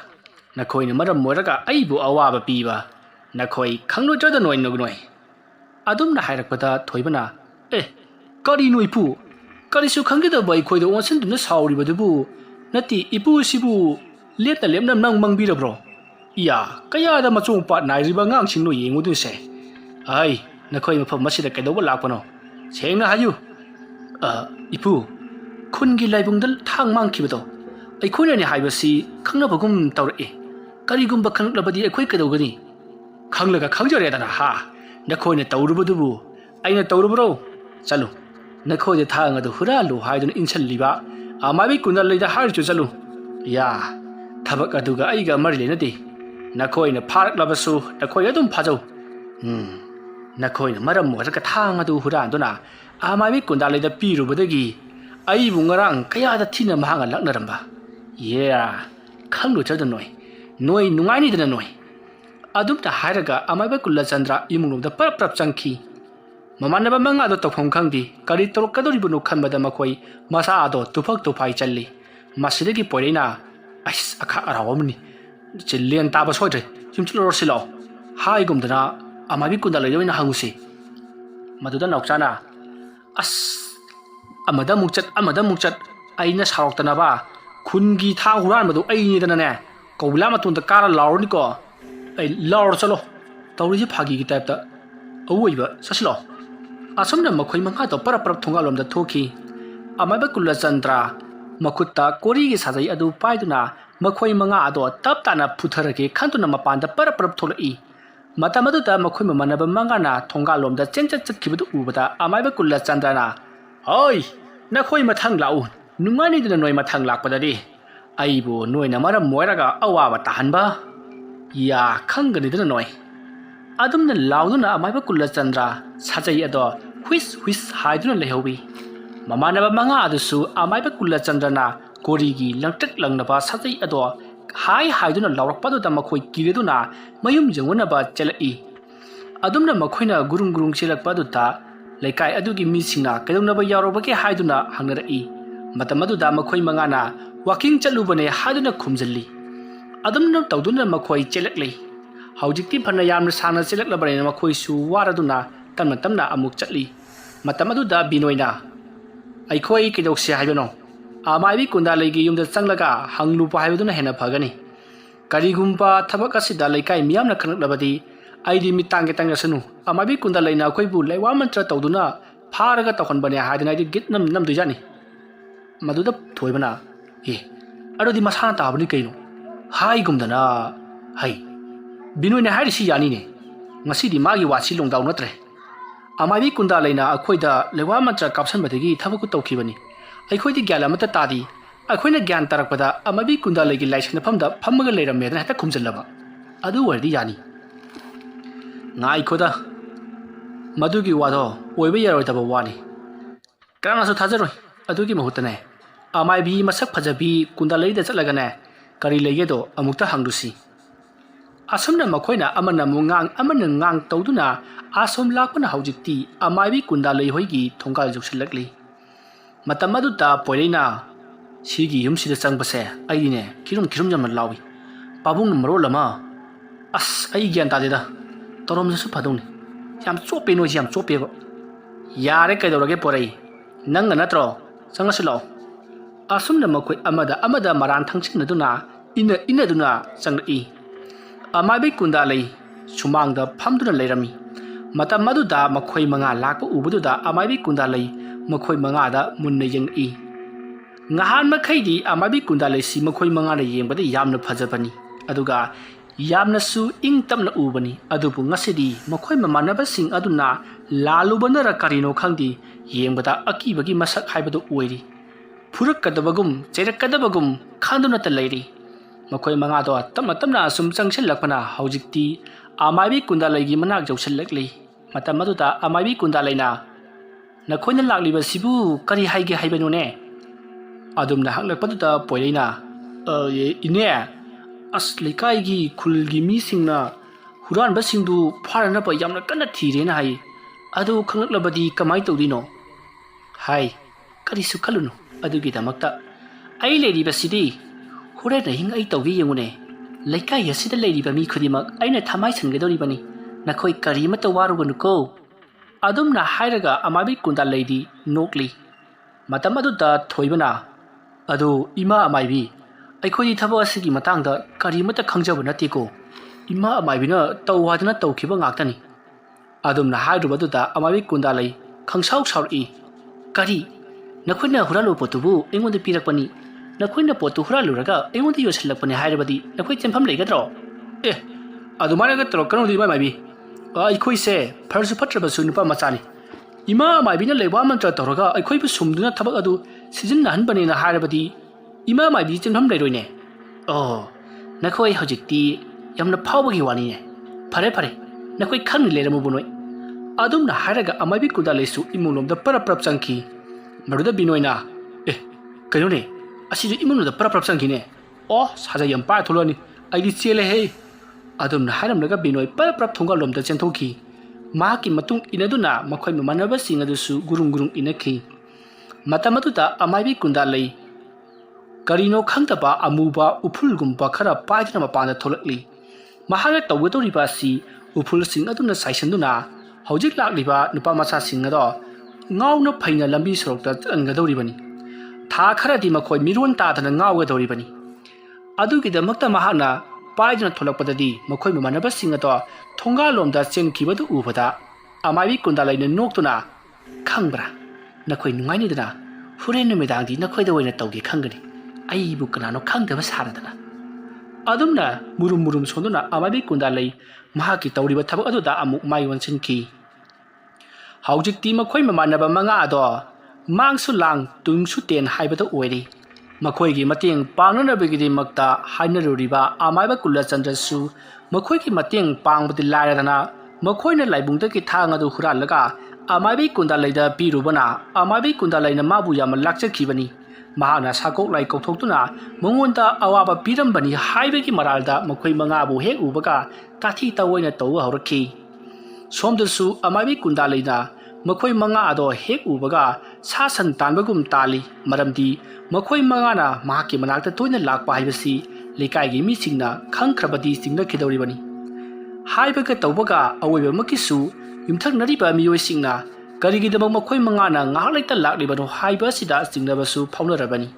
ꯅꯈꯣꯏꯅ ꯃꯔꯝ ꯑꯣꯏꯔꯒ ꯑꯩꯕꯨ ꯑꯋꯥꯕ ꯄꯤꯕ ꯅꯈꯣꯏ ꯈꯪꯂꯣꯏꯗ꯭ꯔꯗ ꯅꯣꯏ ꯑꯗꯨꯝꯅ ꯍꯥꯏꯔꯛꯄꯗ ꯊꯣꯏꯕꯅ ꯀꯔꯤꯅꯣ ꯏꯄꯨ ꯀꯔꯤꯁꯨ ꯈꯪꯒꯗꯕ ꯑꯩꯈꯣꯏꯗ ꯑꯣꯟꯁꯤꯟꯗꯨꯅ ꯁꯥꯎꯔꯤꯕꯗꯨꯕꯨ ꯅꯠꯇꯦ ꯏꯄꯨꯁꯤꯕꯨ ꯂꯦꯞꯅ ꯅꯪ ꯃꯪꯕꯤꯔꯕ꯭ꯔꯣ ꯏꯌꯥ ꯀꯌꯥꯗ ꯃꯆꯣꯡ ꯄꯥꯠ ꯅꯥꯏꯔꯤꯕ ꯑꯉꯥꯡꯁꯤꯡꯅꯣ ꯌꯦꯡꯉꯨꯗꯣꯏꯁꯦ ꯅꯈꯣꯏ ꯃꯐꯝ ꯑꯁꯤꯗ ꯀꯩꯗꯧꯕ ꯂꯥꯛꯄꯅꯣ ꯁꯦꯡꯅ ꯍꯥꯏꯌꯨ ꯏꯄꯨ ꯈꯨꯟꯒꯤ ꯂꯥꯏꯕꯨꯡꯗ ꯊꯥꯡ ꯃꯥꯡꯈꯤꯕꯗꯣ ꯑꯩꯈꯣꯏꯅꯅꯦ ꯍꯥꯏꯕꯁꯤ ꯈꯪꯅꯕꯒꯨꯝ ꯇꯧꯔꯛꯏ ꯀꯔꯤꯒꯨꯝꯕ ꯈꯪꯂꯛꯂꯕꯗꯤ ꯑꯩꯈꯣꯏ ꯀꯩꯗꯧꯒꯅꯤ ꯈꯪꯂꯒ ꯈꯪꯖꯔꯦꯗꯅ ꯅꯈꯣꯏꯅ ꯇꯧꯔꯨꯕꯗꯨꯕꯨ ꯑꯩꯅ ꯇꯧꯔꯨꯕ꯭ꯔꯣ ꯆꯠꯂꯨ ꯅꯈꯣꯏꯗ ꯊꯥꯡ ꯑꯗꯨ ꯍꯨꯔꯥꯜꯂꯨ ꯍꯥꯏꯗꯨꯅ ꯏꯟꯁꯤꯜꯂꯤꯕ ꯑꯃꯥꯏꯕꯤ ꯀꯨꯟꯗꯥꯂꯩꯗ ꯍꯥꯏꯔꯤꯁꯨ ꯆꯠꯂꯨ ꯌꯥ ꯊꯕꯛ ꯑꯗꯨꯒ ꯑꯩꯒ ꯃꯔꯤ ꯂꯩꯅꯗꯦ ꯅꯈꯣꯏꯅ ꯐꯥꯔꯛꯂꯕꯁꯨ ꯅꯈꯣꯏ ꯑꯗꯨꯝ ꯐꯥꯖꯧ ꯅꯈꯣꯏꯅ ꯃꯔꯝ ꯑꯣꯏꯔꯒ ꯊꯥꯡ ꯑꯗꯨ ꯍꯨꯔꯥꯟꯗꯨꯅ ꯑꯃꯥꯏꯕꯤ ꯀꯨꯟꯗꯥꯂꯩꯗ ꯄꯤꯔꯨꯕꯗꯒꯤ ꯑꯩꯕꯨ ꯉꯔꯥꯡ ꯀꯌꯥꯗ ꯊꯤꯅ ꯃꯍꯥꯛꯅ ꯂꯥꯛꯅꯔꯝꯕ ꯈꯪꯂꯨꯗ꯭ꯔꯗ ꯅꯣꯏ ꯅꯨꯡꯉꯥꯏꯅꯤꯗꯅ ꯅꯣꯏ ꯑꯗꯨꯝꯅ ꯍꯥꯏꯔꯒ ꯑꯃꯥꯏꯕ ꯀꯨꯂꯆꯟꯗ꯭ꯔ ꯏꯃꯨꯡꯂꯣꯝꯗ ꯄꯔꯞ ꯆꯪꯈꯤ ꯃꯃꯥꯟꯅꯕ ꯃꯉꯥꯗꯣ ꯇꯧꯐꯝ ꯈꯪꯗꯦ ꯀꯔꯤ ꯇꯧꯔꯛꯀꯗꯧꯔꯤꯕꯅꯣ ꯈꯟꯕꯗ ꯃꯈꯣꯏ ꯃꯁꯥꯗꯣ ꯇꯨꯐꯥꯏ ꯆꯜꯂꯤ ꯃꯁꯤꯗꯒꯤ ꯄꯣꯏꯔꯩꯅ ꯑꯁ ꯑꯈꯥꯛ ꯑꯔꯥꯎ ꯑꯃꯅꯤ ꯂꯦꯟ ꯇꯥꯕ ꯁꯣꯏꯗ꯭ꯔꯦ ꯌꯨꯝ ꯆꯠꯂꯨꯔꯁꯤ ꯂꯥꯛꯑꯣ ꯍꯥꯏꯒꯨꯝꯗꯅ ꯑꯃꯥꯏꯕꯤ ꯀꯨꯟꯗꯥꯂꯩꯗ ꯑꯣꯏꯅ ꯍꯪꯉꯨꯁꯤ ꯃꯗꯨꯗ ꯅꯥꯎꯆꯥꯅ ꯑꯁ ꯑꯃꯗ ꯑꯃꯨꯛ ꯆꯠ ꯑꯩꯅ ꯁꯥꯎꯔꯛꯇꯅꯕ ꯈꯨꯟꯒꯤ ꯊꯥꯡ ꯍꯨꯔꯥꯟꯕꯗꯣ ꯑꯩꯅꯤꯗꯅꯅꯦ ꯀꯧꯕꯤꯂꯥ ꯃꯇꯣꯟꯗ ꯀꯥꯔ ꯂꯥꯎꯔꯅꯤꯀꯣ ꯑꯩ ꯂꯥꯎꯔ ꯆꯠꯂꯣ ꯇꯧꯔꯤꯁꯤ ꯐꯥꯒꯤꯒꯤ ꯇꯥꯏꯞꯇ ꯑꯋꯣꯏꯕ ꯆꯠꯁꯤ ꯂꯥꯛꯑꯣ ꯑꯁꯣꯝꯅ ꯃꯈꯣꯏ ꯃꯉꯥꯗꯣ ꯄꯔꯞ ꯊꯣꯡꯒꯥꯜꯂꯣꯝꯗ ꯊꯣꯛꯈꯤ ꯑꯃꯥꯏꯕ ꯀꯨꯂꯆꯟꯗ꯭ꯔ ꯃꯈꯨꯠꯇ ꯀꯣꯔꯤꯒꯤ ꯁꯥꯖꯩ ꯑꯗꯨ ꯄꯥꯏꯗꯨꯅ ꯃꯈꯣꯏ ꯃꯉꯥ ꯑꯗꯣ ꯇꯞ ꯇꯥꯅ ꯐꯨꯊꯔꯒꯦ ꯈꯟꯗꯨꯅ ꯃꯄꯥꯟꯗ ꯄꯔꯞ ꯊꯣꯛꯂꯛꯏ ꯃꯇꯝ ꯑꯗꯨꯗ ꯃꯈꯣꯏ ꯃꯃꯥꯟꯅꯕ ꯃꯉꯥꯅ ꯊꯣꯡꯒꯥꯜꯂꯣꯝꯗ ꯆꯠꯈꯤꯕꯗꯨ ꯎꯕꯗ ꯑꯃꯥꯏꯕ ꯀꯨꯂꯆꯟꯗ꯭ꯔꯅ ꯅꯈꯣꯏ ꯃꯊꯪ ꯂꯥꯛꯎ ꯅꯨꯡꯉꯥꯏꯅꯤꯗꯅ ꯅꯣꯏ ꯃꯊꯪ ꯂꯥꯛꯄꯗꯗꯤ ꯑꯩꯕꯨ ꯅꯣꯏꯅ ꯃꯔꯝ ꯑꯣꯏꯔꯒ ꯑꯋꯥꯕ ꯇꯥꯍꯟꯕ ꯈꯪꯒꯅꯤꯗꯅ ꯅꯣꯏ ꯑꯗꯨꯝꯅ ꯂꯥꯎꯗꯨꯅ ꯑꯃꯥꯏꯕ ꯀꯨꯂꯆꯟꯗ꯭ꯔ ꯁꯥꯖꯩ ꯑꯗꯣ ꯍꯨꯏꯁ ꯍꯥꯏꯗꯨꯅ ꯂꯩꯍꯧꯏ ꯃꯃꯥꯟꯅꯕ ꯃꯉꯥ ꯑꯗꯨꯁꯨ ꯑꯃꯥꯏꯕ ꯀꯨꯂꯆꯟꯗ꯭ꯔꯅ ꯀꯣꯔꯤꯒꯤ ꯂꯪꯇ꯭ꯔꯤꯛ ꯂꯪꯅꯕ ꯁꯥꯖꯩ ꯑꯗꯣ ꯍꯥꯏꯗꯨꯅ ꯂꯥꯎꯔꯛꯄ ꯑꯗꯨꯗ ꯃꯈꯣꯏ ꯀꯤꯔꯗꯨꯅ ꯃꯌꯨꯝ ꯌꯦꯡꯉꯨꯅꯕ ꯆꯦꯜꯂꯛꯏ ꯑꯗꯨꯝꯅ ꯃꯈꯣꯏꯅ ꯒꯨꯔꯨꯡ ꯆꯦꯜꯂꯛꯄ ꯑꯗꯨꯗ ꯂꯩꯀꯥꯏ ꯑꯗꯨꯒꯤ ꯃꯤꯁꯤꯡꯅ ꯀꯩꯗꯧꯅꯕ ꯌꯥꯎꯔꯕꯒꯦ ꯍꯥꯏꯗꯨꯅ ꯍꯪꯅꯔꯛꯏ ꯃꯇꯝ ꯑꯗꯨꯗ ꯃꯈꯣꯏ ꯃꯉꯥꯅ ꯋꯥꯀꯤꯡ ꯆꯠꯂꯨꯕꯅꯦ ꯍꯥꯏꯗꯨꯅ ꯈꯨꯝꯖꯤꯜꯂꯤ ꯑꯗꯨꯝꯅ ꯇꯧꯗꯨꯅ ꯃꯈꯣꯏ ꯆꯦꯜꯂꯛꯂꯤ ꯍꯧꯖꯤꯛꯇꯤ ꯐꯅ ꯌꯥꯝꯅ ꯁꯥꯡꯅ ꯆꯦꯜꯂꯛꯂꯕꯅꯤꯅ ꯃꯈꯣꯏꯁꯨ ꯋꯥꯔꯗꯨꯅ ꯇꯞꯅ ꯑꯃꯨꯛ ꯆꯠꯂꯤ ꯃꯇꯝ ꯑꯗꯨꯗ ꯕꯤꯅꯣꯏꯅ ꯑꯩꯈꯣꯏ ꯀꯩꯗꯧꯁꯤ ꯍꯥꯏꯕꯅꯣ ꯑꯃꯥꯏꯕꯤ ꯀꯨꯟꯗꯥꯂꯩꯒꯤ ꯌꯨꯝꯗ ꯆꯪꯂꯒ ꯍꯪꯂꯨꯕ ꯍꯥꯏꯕꯗꯨꯅ ꯍꯦꯟꯅ ꯐꯒꯅꯤ ꯀꯔꯤꯒꯨꯝꯕ ꯊꯕꯛ ꯑꯁꯤꯗ ꯂꯩꯀꯥꯏ ꯃꯤꯌꯥꯝꯅ ꯈꯪꯂꯛꯂꯕꯗꯤ ꯑꯩꯗꯤ ꯃꯤꯠ ꯇꯥꯡꯒꯦ ꯑꯃꯥꯏꯕꯤ ꯀꯨꯟꯗꯥꯂꯩꯅ ꯑꯩꯈꯣꯏꯕꯨ ꯂꯩꯋꯥ ꯃꯟꯇ꯭ꯔ ꯇꯧꯗꯨꯅ ꯐꯥꯔꯒ ꯇꯧꯍꯟꯕꯅꯦ ꯍꯥꯏꯗꯅ ꯑꯩꯗꯤ ꯒꯤꯠ ꯅꯝꯗꯣꯏꯖꯥꯠꯅꯤ ꯃꯗꯨꯗ ꯊꯣꯏꯕꯅ ꯑꯗꯨꯗꯤ ꯃꯁꯥꯅ ꯇꯥꯕꯅꯤ ꯀꯩꯅꯣ ꯍꯥꯏꯒꯨꯝꯗꯅ Binoy na hari si yani ne. Ngasi di magi wasi long daw natre. Amai bi kunda laina akhoi da lewa mantra kapsan badagi thabaku tawkhibani. Akhoi di gyala mata tadi. Akhoi na gyan tarakpada amai bi kunda lagi laisna famda fammaga leiram medana hata khumjallaba. Adu wardi yani. Ngai khoda. Madugi wado oiba yaroi taba wani. Kana so thajaroi. Adugi mahutane. Amai bi masak phajabi kunda laida chatlagane. Kari lege do amukta hangdusi. Asomna makoina amana mungang amana ngang tawduna asom lakpana haujikti amaibi kunda lei hoigi thonggal juksilakli matamadu ta poilina sigi yumsida changbase aidine kirum jamna lawi pabung maro lama as ai gyan ta deda torom su phadungni yam chope no yam chope ba yare kaidorage porai nanga natro changasilo asomna makoi amada maran thangchin duna ina duna changri amaibi kunda lei sumangda phamduna leirami matam maduda makhoi manga lakpa ubududa amaibi kunda lei makhoi manga da munna yengi ngahan makhaidi amaibi kunda lei si makhoi manga na yengbada yamna phajabani aduga yamna su ing tamna ubani adubu ngasidi makhoi mamanaba sing aduna lalubana ra karino khangdi yengbada akibagi masak haibadu oiri phurakadabagum cherakadabagum khanduna ta leiri makhoi manga do tamna sum changsilakpana haujikti amaibi kunda leigi manak jausilakli matam maduda amaibi kunda leina nakhoina lakliba sibu kari haige haibenune adumna haklakpaduda poileina ine aslikai khulgi mi singna huran ba singdu pharana ba yamna kana thirena hai adu khanglabadi kamai tawdino hai kari su khalunu adugi damakta ai ledi basidi hurena hing ai tawgi yengune laikai asida leiriba mi khudimak aina thamai sangadoribani nakhoi kari mata waruganuko adumna hairaga amabi kunda leidi nokli matam aduda thoibana adu ima amaibi aikhoi thaba asigi matangda kari mata khangjaba natiko ima amaibina tawwadana tawkhiba ngaktani adumna hairubaduda amabi kunda lei khangsau sauri kari nakhoi na huralo potubu engonda pirakpani nakhoi na potu huraluraga engonda yosilakpani hairabadi nakhoi chenpham leigadro adumana ga tro kanodi mai bi aikhoi se pharsu phatraba su nupa machani ima maibi na lewa mantra toroga aikhoi bu sumduna thabak adu season nan bani na harabadi ima maibi chenpham leiroine nakhoi hojikti yamna phawbagi wani ne phare nakhoi khang leramu bunoi adumna haraga amaibi kuda lesu imulomda parap changki maruda binoina kanone asidu imulomda parap changki ne saja yam pa tholani aidi chele he adumna haramlaga binoi parap thonga lomda chenthoki mahaki matung inaduna makhoi mamanaba singadusu gurung inakhi matamatuta amaibi kunda lei karino khangtaba amuba uphulgumba khara paidna mapana tholakli mahaga tawgadoriba si uphul sing aduna saisanduna hojik lakliba nupa macha singado ngawna phaina lambi sorokta angadoribani tha kharadi makhoi miron tadana ngawgadoribani adugidamakta mahana paidna tholakpadadi makhoi mamanaba singado thonga lomda chengkibadu ubada amaibi kunda leina noktuna khangbra nakhoi nungaini dana huren numidangdi nakhoi da oina tawge khangani ai bu kanano khangdaba saradana adumna murum sonduna amaibi kunda lei mahaki tawriba thabak aduda amuk mai wansinki haujikti makhoi mamanaba manga ado mangsu lang tungsu ten haibada oiri makhoi gi mateng pangnanabagi makta hainaruriba amaiba kulla chandrasu makhoi gi mateng pangbadi lairadana makhoi na laibungda ki thang adu huralaga amaibi kunda leida pirubana amaibi kunda leina mabu yam lakchakibani mahana sakok lai kokthokuna mongonda awaba pirambani haibagi maralda makhoi mangabu hek ubaga tathi tawoina taw haurakhi somdasu amaibi kunda leina makhoi manga ado hek ubaga sa san tanbagum tali maramdi makhoi mangana mahaki manakta toina lakpa haibasi lekai gi mi singna khangkhrabadi singna khidoribani haibaga tawbaga awoiba makisu yumthak nariba miyoi singna karigidabak makhoi mangana ngahalaita laklibano haiba sida singnabasu phaunarabani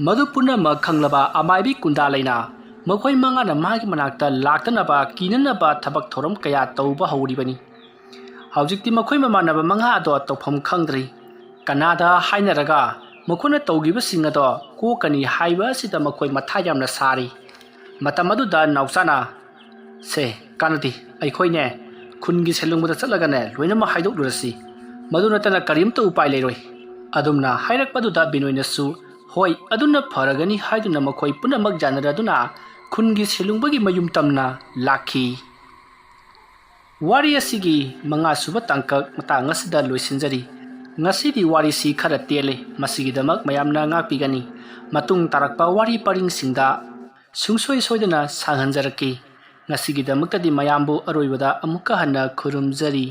madu punama khanglaba amaibi kunda leina makhoi mangana magi manakta laktanaba kinanaba thabak thoram kaya tawba hauribani haujikti makhoi mamanaba manga ado tawpham khangdri kanada hainaraga makhona tawgiba singado kokani haiba sida makhoi matha yamna sari matamadu da nausana se ꯀꯥꯟꯅꯗꯦ ꯑꯩꯈꯣꯏꯅꯦ ꯈꯨꯟꯒꯤ ꯁꯦꯂꯨꯡꯕꯗ ꯆꯠꯂꯒꯅꯦ ꯂꯣꯏꯅꯃꯛ ꯍꯥꯏꯗꯣꯛꯂꯨꯔꯁꯤ ꯃꯗꯨ ꯅꯠꯇꯅ ꯀꯔꯤꯝꯇ ꯎꯄꯥꯏ ꯂꯩꯔꯣꯏ ꯑꯗꯨꯝꯅ ꯍꯥꯏꯔꯛꯄꯗꯨꯗ ꯕꯤꯅꯣꯏꯅꯁꯨ ꯍꯣꯏ ꯑꯗꯨꯅ ꯐꯔꯒꯅꯤ ꯍꯥꯏꯗꯨꯅ ꯃꯈꯣꯏ ꯄꯨꯝꯅꯃꯛ ꯌꯥꯅꯔꯗꯨꯅ ꯈꯨꯟꯒꯤ ꯁꯦꯂꯨꯡꯕꯒꯤ ꯃꯌꯨꯝ ꯇꯝꯅ ꯂꯥꯛꯈꯤ ꯋꯥꯔꯤ ꯑꯁꯤꯒꯤ 5ꯁꯨꯕ ꯇꯥꯡꯀꯛ ꯃꯇꯥꯡ ꯑꯁꯤꯗ ꯂꯣꯏꯁꯤꯟꯖꯔꯤ ꯉꯁꯤꯗꯤ ꯋꯥꯔꯤꯁꯤ ꯈꯔ ꯇꯦꯜꯂꯦ ꯃꯁꯤꯒꯤꯗꯃꯛ ꯃꯌꯥꯝꯅ ꯉꯥꯛꯄꯤꯒꯅꯤ ꯃꯇꯨꯡ ꯇꯥꯔꯛꯄ ꯋꯥꯔꯤ ꯄꯔꯤꯡꯁꯤꯡꯗ ꯁꯨꯡꯁꯣꯏ ꯁꯣꯏꯗꯅ ꯁꯥꯡꯍꯟꯖꯔꯛꯀꯦ ꯉꯁꯤꯒꯤꯗꯃꯛꯇꯗꯤ ꯃꯌꯥꯝꯕꯨ ꯑꯔꯣꯏꯕꯗ ꯑꯃꯨꯛꯀ ꯍꯟꯅ ꯈꯨꯔꯨꯝꯖꯔꯤ